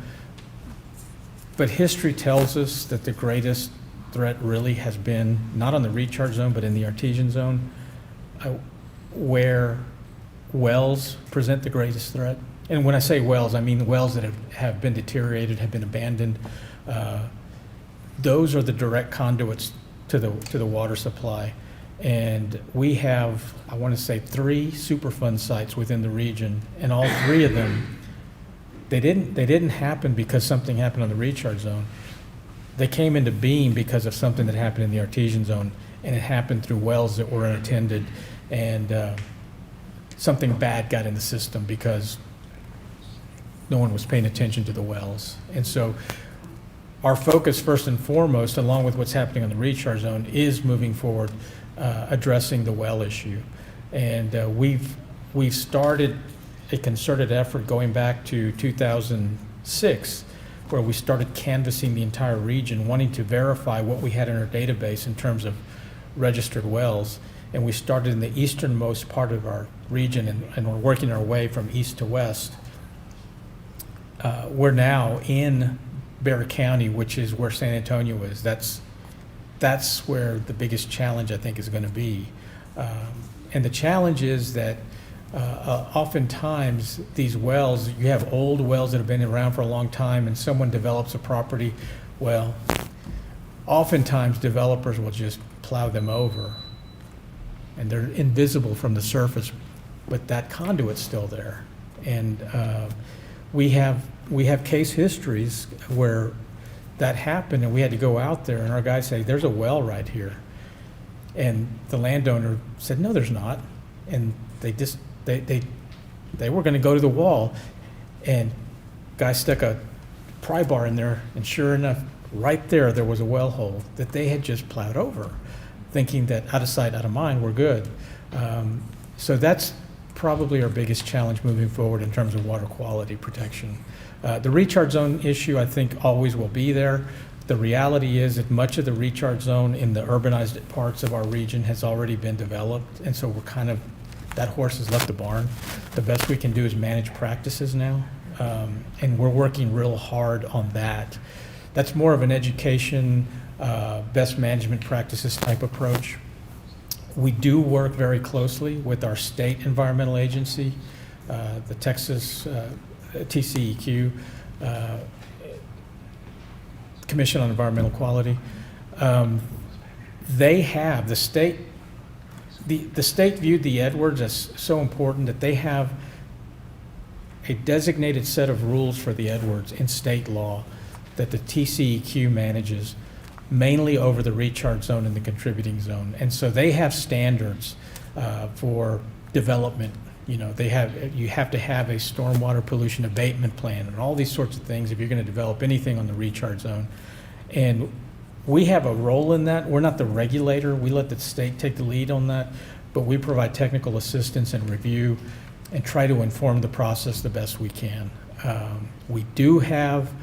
But history tells us that the greatest threat really has been not on the recharge zone, but in the artesian zone, where wells present the greatest threat. And when I say wells, I mean wells that have been deteriorated, have been abandoned. Those are the direct conduits to the water supply. And we have, I want to say, 3 Superfund sites within the region, and all 3 of them, they didn't happen because something happened on the recharge zone. They came into being because of something that happened in the artesian zone, and it happened through wells that were unattended, and something bad got in the system because no one was paying attention to the wells. And so our focus first and foremost, along with what's happening on the recharge zone, is moving forward, addressing the well issue. And we've started a concerted effort going back to 2006, where we started canvassing the entire region, wanting to verify what we had in our database in terms of registered wells. And we started in the easternmost part of our region, and we're working our way from east to west. We're now in Bexar County, which is where San Antonio is. That's where the biggest challenge, I think, is going to be. And the challenge is that oftentimes these wells, you have old wells that have been around for a long time, and someone develops a property. Well, oftentimes developers will just plow them over, and they're invisible from the surface, but that conduit's still there. And we have case histories where that happened, and we had to go out there, and our guys say, "There's a well right here," and the landowner said, "No, there's not," and they were going to go to the wall, and guy stuck a pry bar in there, and sure enough, right there was a well hole that they had just plowed over, thinking that out of sight, out of mind, we're good. So that's probably our biggest challenge moving forward in terms of water quality protection. The recharge zone issue, I think, always will be there. The reality is that much of the recharge zone in the urbanized parts of our region has already been developed, and so we're kind of, that horse has left the barn. The best we can do is manage practices now, and we're working real hard on that. That's more of an education, best management practices type approach. We do work very closely with our state environmental agency, the Texas TCEQ, Commission on Environmental Quality. They have, the state viewed the Edwards as so important that they have a designated set of rules for the Edwards in state law that the TCEQ manages, mainly over the recharge zone and the contributing zone. And so they have standards for development. You know, you have to have a stormwater pollution abatement plan and all these sorts of things if you're going to develop anything on the recharge zone. And we have a role in that. We're not the regulator. We let the state take the lead on that, but we provide technical assistance and review and try to inform the process the best we can. We do have,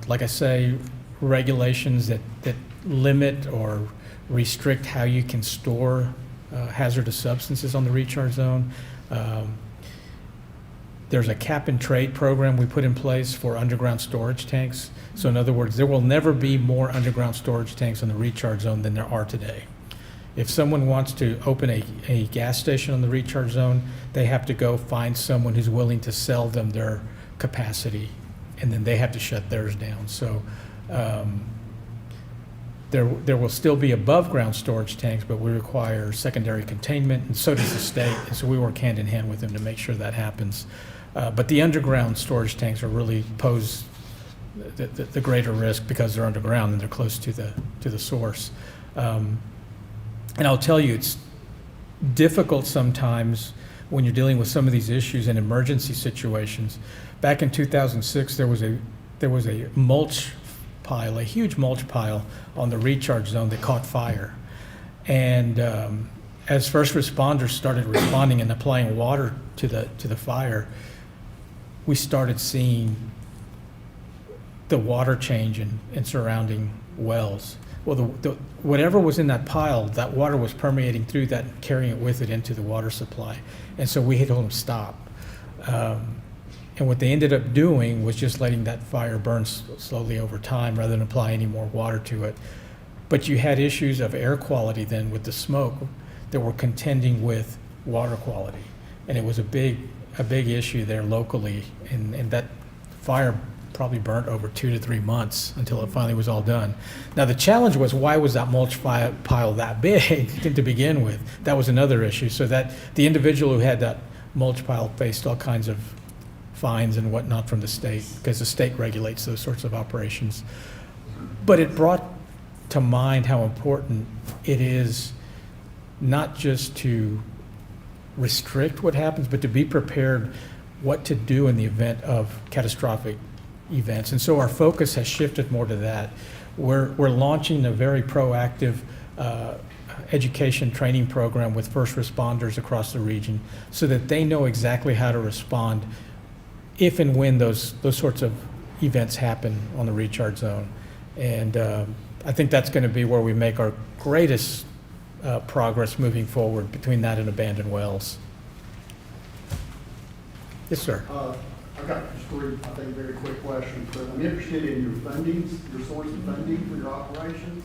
like I say, regulations that limit or restrict how you can store hazardous substances on the recharge zone. There's a cap and trade program we put in place for underground storage tanks. So in other words, there will never be more underground storage tanks on the recharge zone than there are today. If someone wants to open a gas station on the recharge zone, they have to go find someone who's willing to sell them their capacity, and then they have to shut theirs down. So there will still be above ground storage tanks, but we require secondary containment, and so does the state. And so we work hand in hand with them to make sure that happens. But the underground storage tanks are really pose the greater risk because they're underground and they're close to the source. And I'll tell you, it's difficult sometimes when you're dealing with some of these issues in emergency situations. Back in 2006, there was a mulch pile, a huge mulch pile on the recharge zone that caught fire. And as first responders started responding and applying water to the fire, we started seeing the water change in surrounding wells. Well, whatever was in that pile, that water was permeating through that and carrying it with it into the water supply. And so we had told them stop. And what they ended up doing was just letting that fire burn slowly over time rather than apply any more water to it. But you had issues of air quality then with the smoke that were contending with water quality. And it was a big issue there locally. And that fire probably burnt over 2 to 3 months until it finally was all done. Now the challenge was, why was that mulch pile that big to begin with? That was another issue. So that the individual who had that mulch pile faced all kinds of fines and whatnot from the state, because the state regulates those sorts of operations. But it brought to mind how important it is not just to restrict what happens, but to be prepared what to do in the event of catastrophic events. And so our focus has shifted more to that. We're launching a very proactive education training program with first responders across the region so that they know exactly how to respond if and when those sorts of events happen on the recharge zone. And I think that's going to be where we make our greatest progress moving forward between that and abandoned wells. Yes, sir. I've got just three, I think, very quick questions, but I'm interested in your fundings, your source of funding for your operations.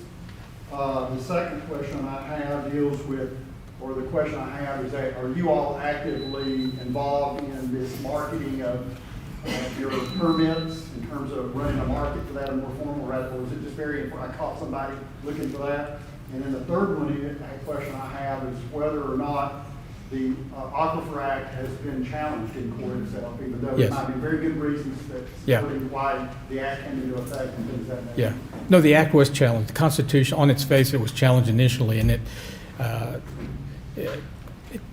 The second question I have deals with, or the question I have is that, are you all actively involved in this marketing of your permits in terms of running a market for that in a more formal route, or is it just very important? I caught somebody looking for that. And then the third one, a question I have is whether or not the Aquifer Act has been challenged in court itself, even though Yes. there might be very good reasons that supporting why the act came into effect and things like that. Yeah. No, the act was challenged. The Constitution, on its face, it was challenged initially, and it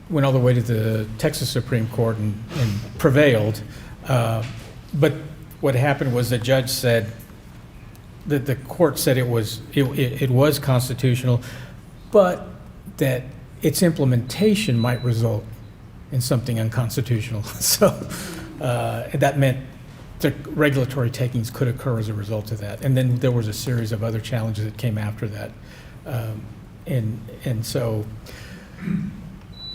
went all the way to the Texas Supreme Court and prevailed. But what happened was the judge said that the court said it was constitutional, but that its implementation might result in something unconstitutional. So that meant the regulatory takings could occur as a result of that. And then there was a series of other challenges that came after that. And so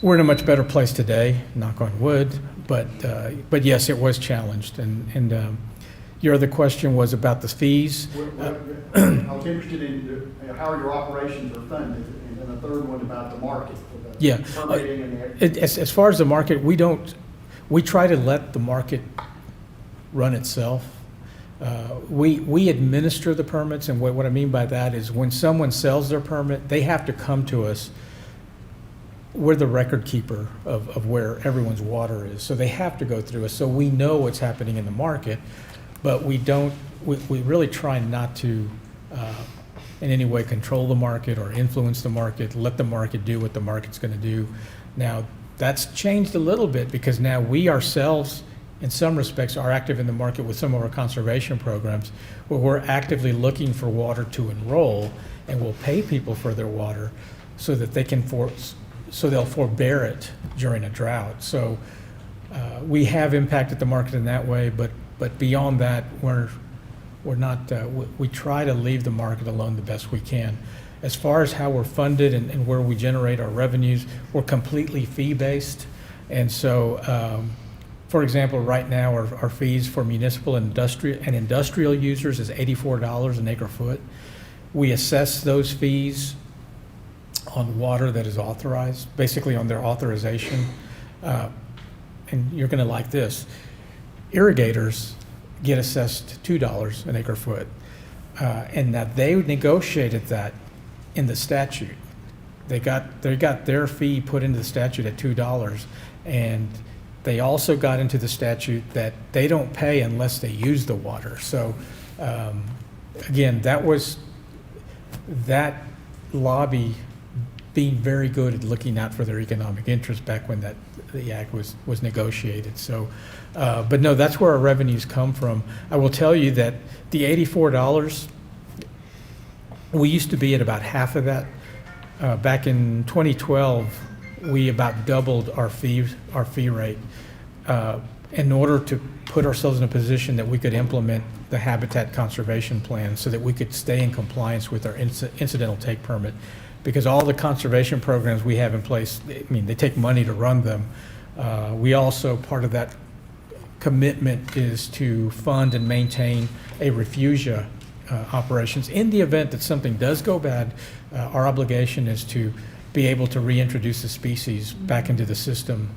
we're in a much better place today, knock on wood, but yes, it was challenged. And your other question was about the fees. I was interested in how your operations are funded, and then the third one about the market. For the Yeah. permitting and the As far as the market, we try to let the market run itself. We administer the permits, and what I mean by that is when someone sells their permit, they have to come to us. We're the record keeper of where everyone's water is, so they have to go through us. So we know what's happening in the market, but we really try not to in any way control the market or influence the market, let the market do what the market's going to do. Now, that's changed a little bit because now we ourselves, in some respects, are active in the market with some of our conservation programs where we're actively looking for water to enroll, and we'll pay people for their water so that they can so they'll forbear it during a drought. So we have impacted the market in that way, but beyond that, we're not. We try to leave the market alone the best we can. As far as how we're funded and where we generate our revenues, we're completely fee-based, and so. For example, right now our fees for municipal and industrial users is $84 an acre foot. We assess those fees on water that is authorized, basically on their authorization. And you're going to like this. Irrigators get assessed $2 an acre foot. And that they negotiated that in the statute. They got their fee put into the statute at $2, and they also got into the statute that they don't pay unless they use the water. So again, that lobby being very good at looking out for their economic interest back when the act was negotiated. So, but no, that's where our revenues come from. I will tell you that the $84, we used to be at about half of that. Back in 2012, we about doubled our fee rate in order to put ourselves in a position that we could implement the habitat conservation plan so that we could stay in compliance with our incidental take permit. Because all the conservation programs we have in place, I mean, they take money to run them. We also, part of that commitment is to fund and maintain a refugia operations. In the event that something does go bad, our obligation is to be able to reintroduce the species back into the system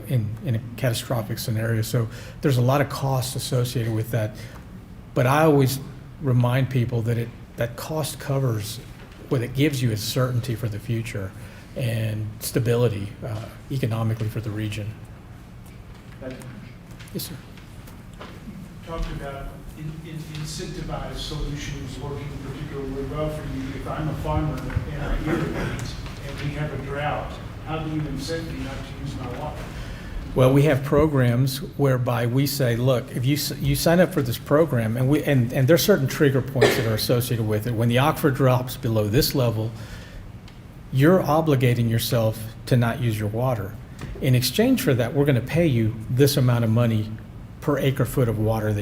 in a catastrophic scenario. So there's a lot of costs associated with that. But I always remind people that that cost covers, what it gives you is certainty for the future and stability economically for the region. Yes, sir. Talked about incentivized solutions working particularly well for you. If I'm a farmer and I irrigate and we have a drought, how do you incent me not to use my water? Well, we have programs whereby we say, look, if you sign up for this program, and there's certain trigger points that are associated with it. When the aquifer drops below this level, you're obligating yourself to not use your water. In exchange for that, we're going to pay you this amount of money per acre foot of water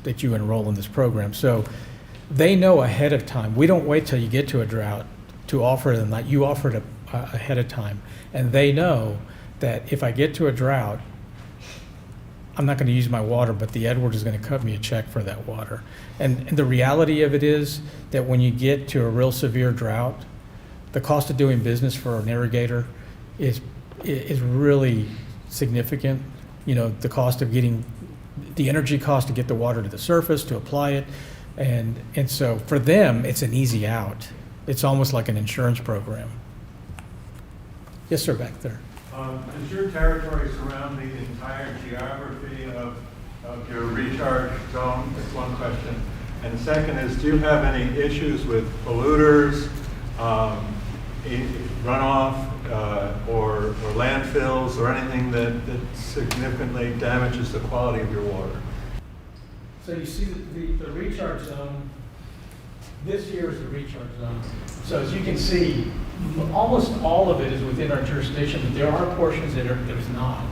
that you enroll in this program. So they know ahead of time. We don't wait till you get to a drought to offer them that. You offer it ahead of time. And they know that if I get to a drought, I'm not going to use my water, but the Edwards is going to cut me a check for that water. And the reality of it is that when you get to a real severe drought, the cost of doing business for an irrigator is really significant. You know, the cost of getting the energy cost to get the water to the surface, to apply it. And so for them, it's an easy out. It's almost like an insurance program. Yes, sir, back there. Does your territory surround the entire geography of your recharge zone? That's one question. And the second is, do you have any issues with polluters, runoff, or landfills, or anything that significantly damages the quality of your water? So you see the recharge zone, this here is the recharge zone. So as you can see, almost all of it is within our jurisdiction, but there are portions that there's not.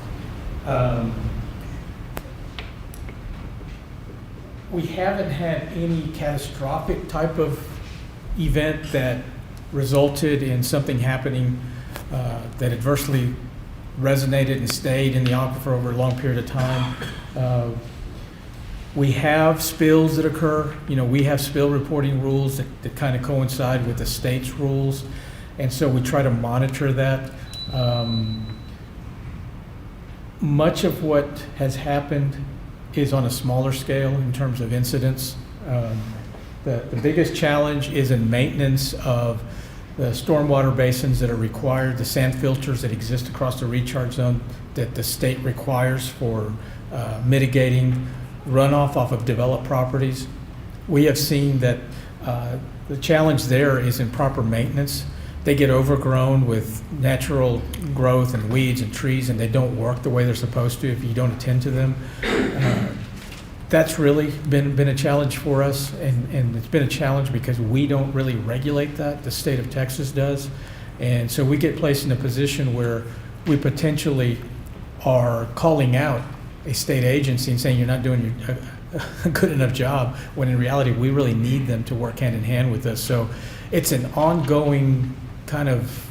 We haven't had any catastrophic type of event that resulted in something happening that adversely resonated and stayed in the aquifer over a long period of time. We have spills that occur. You know, we have spill reporting rules that kind of coincide with the state's rules. And so we try to monitor that. Much of what has happened is on a smaller scale in terms of incidents. The biggest challenge is in maintenance of the stormwater basins that are required, the sand filters that exist across the recharge zone that the state requires for mitigating runoff off of developed properties. We have seen that the challenge there is in proper maintenance. They get overgrown with natural growth and weeds and trees, and they don't work the way they're supposed to if you don't attend to them. That's really been a challenge for us, and it's been a challenge because we don't really regulate that. The state of Texas does. And so we get placed in a position where we potentially are calling out a state agency and saying you're not doing a good enough job, when in reality we really need them to work hand in hand with us. So it's an ongoing kind of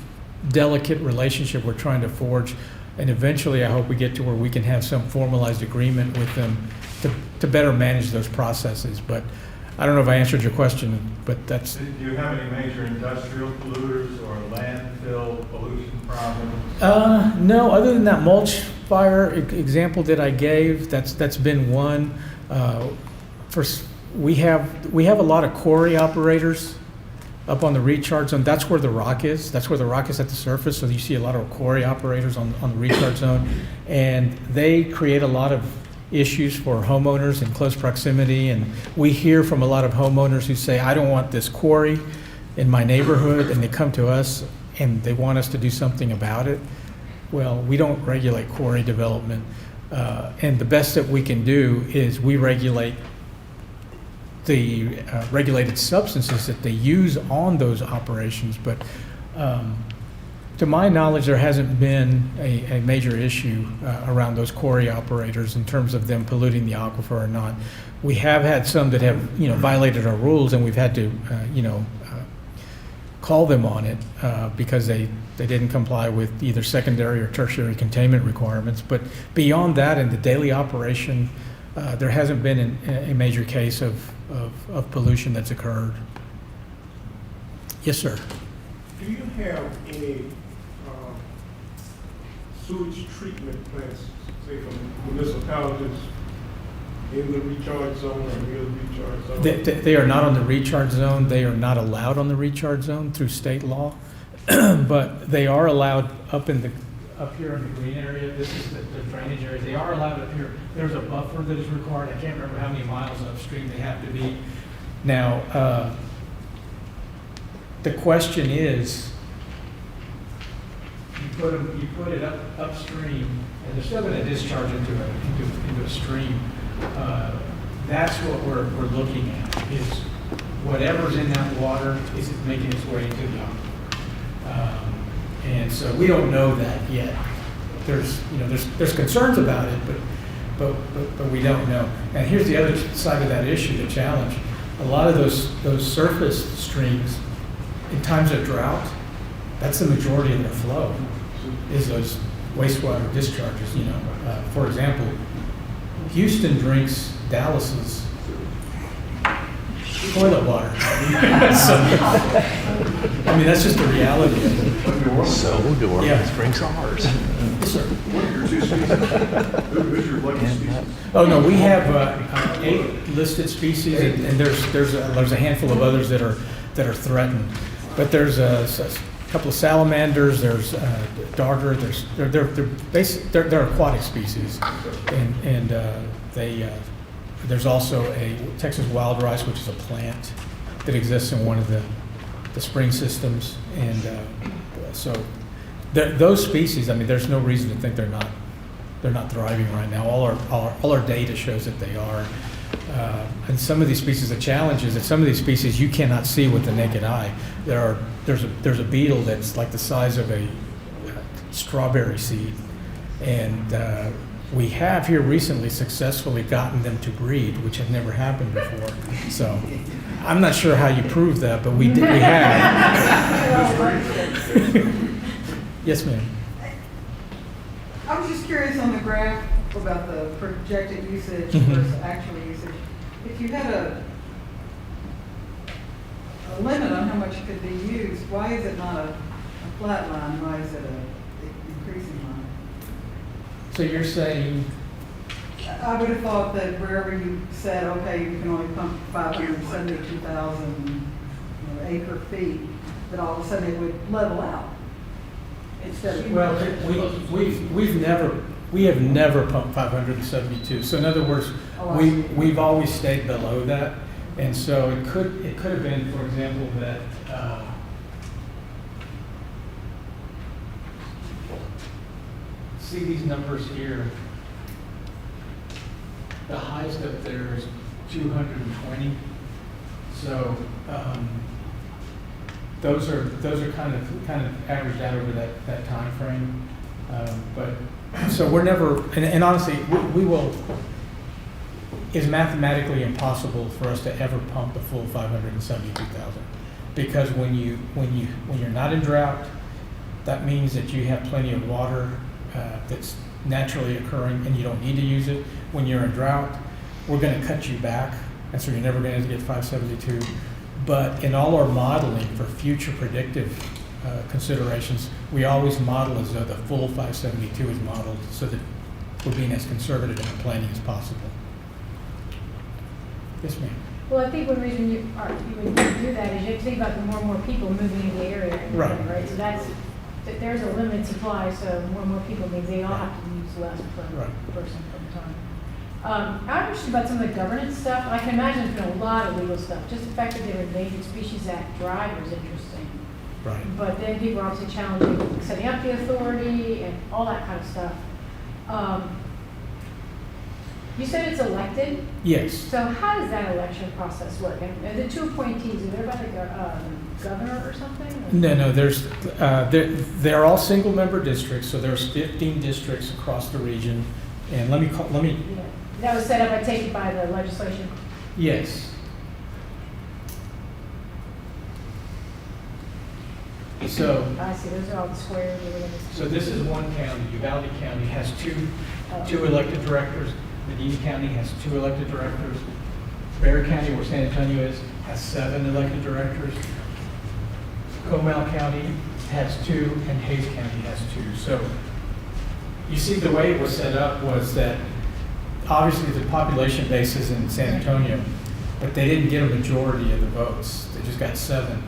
delicate relationship we're trying to forge, and eventually I hope we get to where we can have some formalized agreement with them to better manage those processes. But I don't know if I answered your question, but that's... Do you have any major industrial polluters or landfill pollution problems? No, other than that mulch fire example that I gave, that's been one. We have a lot of quarry operators up on the recharge zone. That's where the rock is. That's where the rock is at the surface. So you see a lot of quarry operators on the recharge zone, and they create a lot of issues for homeowners in close proximity. And we hear from a lot of homeowners who say, I don't want this quarry in my neighborhood, and they come to us and they want us to do something about it. Well, we don't regulate quarry development, and the best that we can do is we regulate the regulated substances that they use on those operations. But to my knowledge, there hasn't been a major issue around those quarry operators in terms of them polluting the aquifer or not. We have had some that have, violated our rules, and we've had to, call them on it because they didn't comply with either secondary or tertiary containment requirements. But beyond that, in the daily operation, there hasn't been a major case of pollution that's occurred. Yes, sir. Do you have any sewage treatment plants, say from municipalities, in the recharge zone or near the recharge zone? They are not on the recharge zone. They are not allowed on the recharge zone through state law, but they are allowed up here in the green area. This is the drainage area. They are allowed up here. There's a buffer that is required. I can't remember how many miles upstream they have to be. Now, the question is, you put it upstream, and they're still going to discharge into a stream. That's what we're looking at, is whatever's in that water, is it making its way into the aquifer? And so we don't know that yet. There's concerns about it, but we don't know. And here's the other side of that issue, the challenge. A lot of those surface streams, in times of drought, that's the majority of their flow, is those wastewater discharges. For example, Houston drinks Dallas's toilet water. So, I mean, that's just the reality of it. So do Orleans Yeah. drinks ours. Yes, sir. What are your two species? Who's your lucky species? Oh, no, we have 8 listed species, and there's a handful of others that are threatened. But there's a couple of salamanders, there's darter, they're aquatic species, and there's also a Texas wild rice, which is a plant that exists in one of the spring systems, and so those species, I mean, there's no reason to think they're not thriving right now. All our data shows that they are. And some of these species, the challenge is that some of these species you cannot see with the naked eye. There's a beetle that's like the size of a strawberry seed, and we have here recently successfully gotten them to breed, which had never happened before. So I'm not sure how you prove that, but we have. Yes, ma'am. I was just curious on the graph about the projected usage Mhm. versus actual usage. If you had a limit on how much could be used, why is it not a flat line? Why is it a increasing line? So you're saying, I would have thought that wherever you said, okay, you can only pump 572,000 acre feet, that all of a sudden it would level out. Instead of well, we have never pumped 572. So in other words, Oh, I see. we've always stayed below that, and so it could have been, for example, that see these numbers here. The highest up there is 220. So those are kind of averaged out over that time frame. But so we're never, and honestly, we will. It's mathematically impossible for us to ever pump the full 572,000, because when you're not in drought, that means that you have plenty of water that's naturally occurring and you don't need to use it. When you're in drought, we're going to cut you back, and so you're never going to get 572. But in all our modeling for future predictive considerations, we always model as though the full 572 is modeled, so that we're being as conservative in our planning as possible. Yes, ma'am. Well, I think one reason you would do that is you have to think about the more and more people moving into the area. Right. Right, so there's a limited supply, so more and more people means they all have to use less per Right. person per time. I'm interested about some of the governance stuff. I can imagine there's been a lot of legal stuff. Just the fact that they were Endangered Species Act driver is interesting. Right. But then people are obviously challenging setting up the authority and all that kind of stuff. You said it's elected? Yes. So how does that election process work? And the 2 appointees, are there about the governor or something? Or? No. They're all single-member districts, so there's 15 districts across the region. And let me. Yeah. That was set up, I take it, by the legislation. Yes. So. I see, those are all the squares or whatever. So this is one county. Uvalde County has two elected directors. Medina County has 2 elected directors. Bexar County, where San Antonio is, has 7 elected directors. Comal County has 2, and Hays County has 2. So you see, the way it was set up was that obviously the population base is in San Antonio, but they didn't get a majority of the votes. They just got 7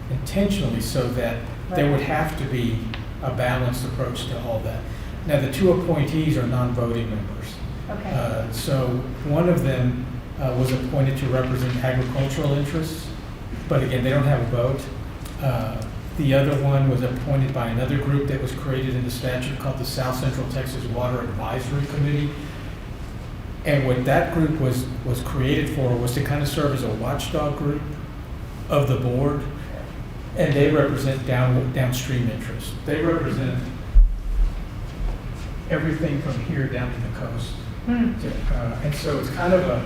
intentionally, so that there would have to be a balanced approach to all that. Now, the 2 appointees are non-voting members. Okay. So one of them was appointed to represent agricultural interests, but again, they don't have a vote. The other one was appointed by another group that was created in the statute called the South Central Texas Water Advisory Committee. And what that group was created for was to kind of serve as a watchdog group of the board. And they represent downstream interests. They represent everything from here down to the coast. And so it's kind of a,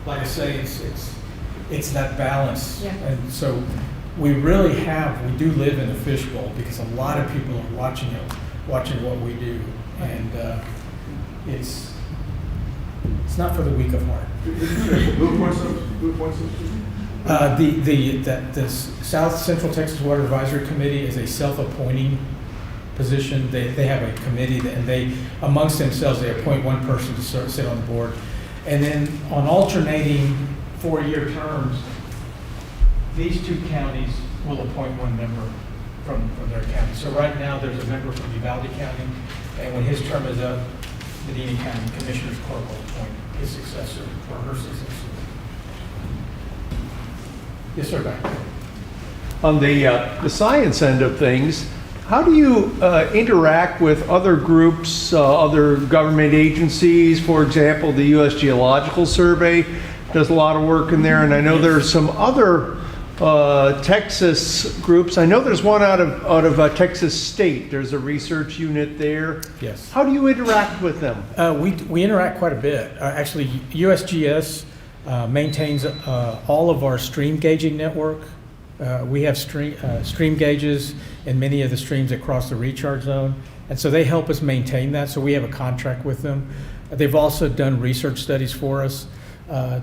like I say, it's that balance. Yeah. And so we really we do live in a fishbowl because a lot of people are watching what we do. And it's not for the weak of heart. Good point, The South Central Texas Water Advisory Committee is a self-appointing position. They have a committee and they, amongst themselves, they appoint one person to sit on the board. And then on alternating 4-year terms, these two counties will appoint one member from their county. So right now, there's a member from Uvalde County, and when his term is up, Medina County Commissioner's Court will appoint his successor or her successor. Yes, sir, back there. On the science end of things, how do you interact with other groups, other government agencies? For example, the U.S. Geological Survey does a lot of work in there, and I know there's some other Texas groups. I know there's one out of Texas State. There's a research unit there. Yes. How do you interact with them? We interact quite a bit. Actually, USGS maintains all of our stream gauging network. We have stream gauges in many of the streams across the recharge zone, and so they help us maintain that, so we have a contract with them. They've also done research studies for us.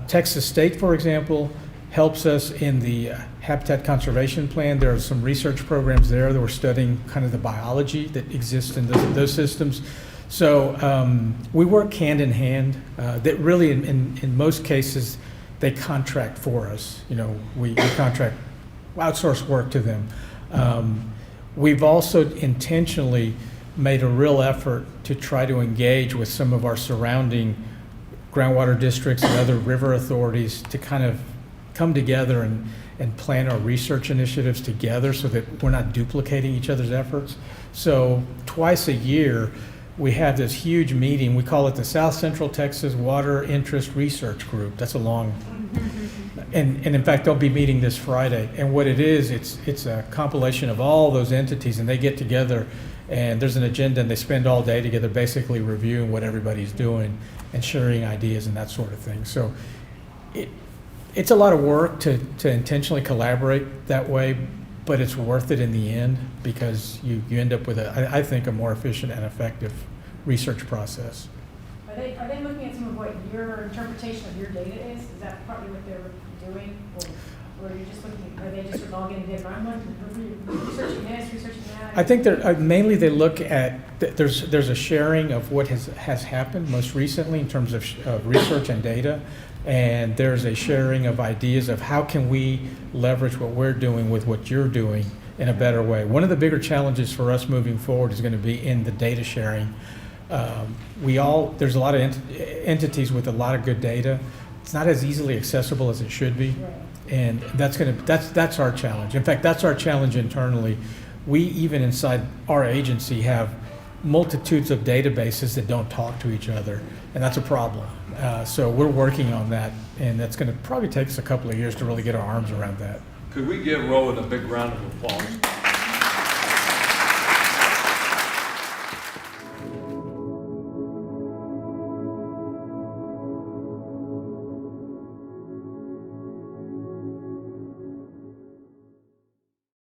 Texas State, for example, helps us in the Habitat Conservation Plan. There are some research programs there that we're studying kind of the biology that exists in those systems. So we work hand in hand. That really, in most cases, they contract for us. You know, we contract, outsource work to them. We've also intentionally made a real effort to try to engage with some of our surrounding groundwater districts and other river authorities to kind of come together and plan our research initiatives together so that we're not duplicating each other's efforts. So twice a year, we have this huge meeting. We call it the South Central Texas Water Interest Research Group. That's a long, and in fact, they'll be meeting this Friday. And what it is, it's a compilation of all those entities, and they get together, and there's an agenda, and they spend all day together basically reviewing what everybody's doing and sharing ideas and that sort of thing. So it's a lot of work to intentionally collaborate that way, but it's worth it in the end because you end up with I think, a more efficient and effective research process. Are they looking at some of what your interpretation of your data is? Is that partly what they're doing? Or are you just looking, are they just all getting together? I'm researching this, researching that? I think they're mainly they look at, there's a sharing of what has happened most recently in terms of research and data. And there's a sharing of ideas of how can we leverage what we're doing with what you're doing in a better way. One of the bigger challenges for us moving forward is going to be in the data sharing. There's a lot of entities with a lot of good data. It's not as easily accessible as it should be. And that's our challenge. In fact, that's our challenge internally. We, even inside our agency, have multitudes of databases that don't talk to each other, and that's a problem. So we're working on that, and that's going to probably take us a couple of years to really get our arms around that. Could we give Roland a big round of applause?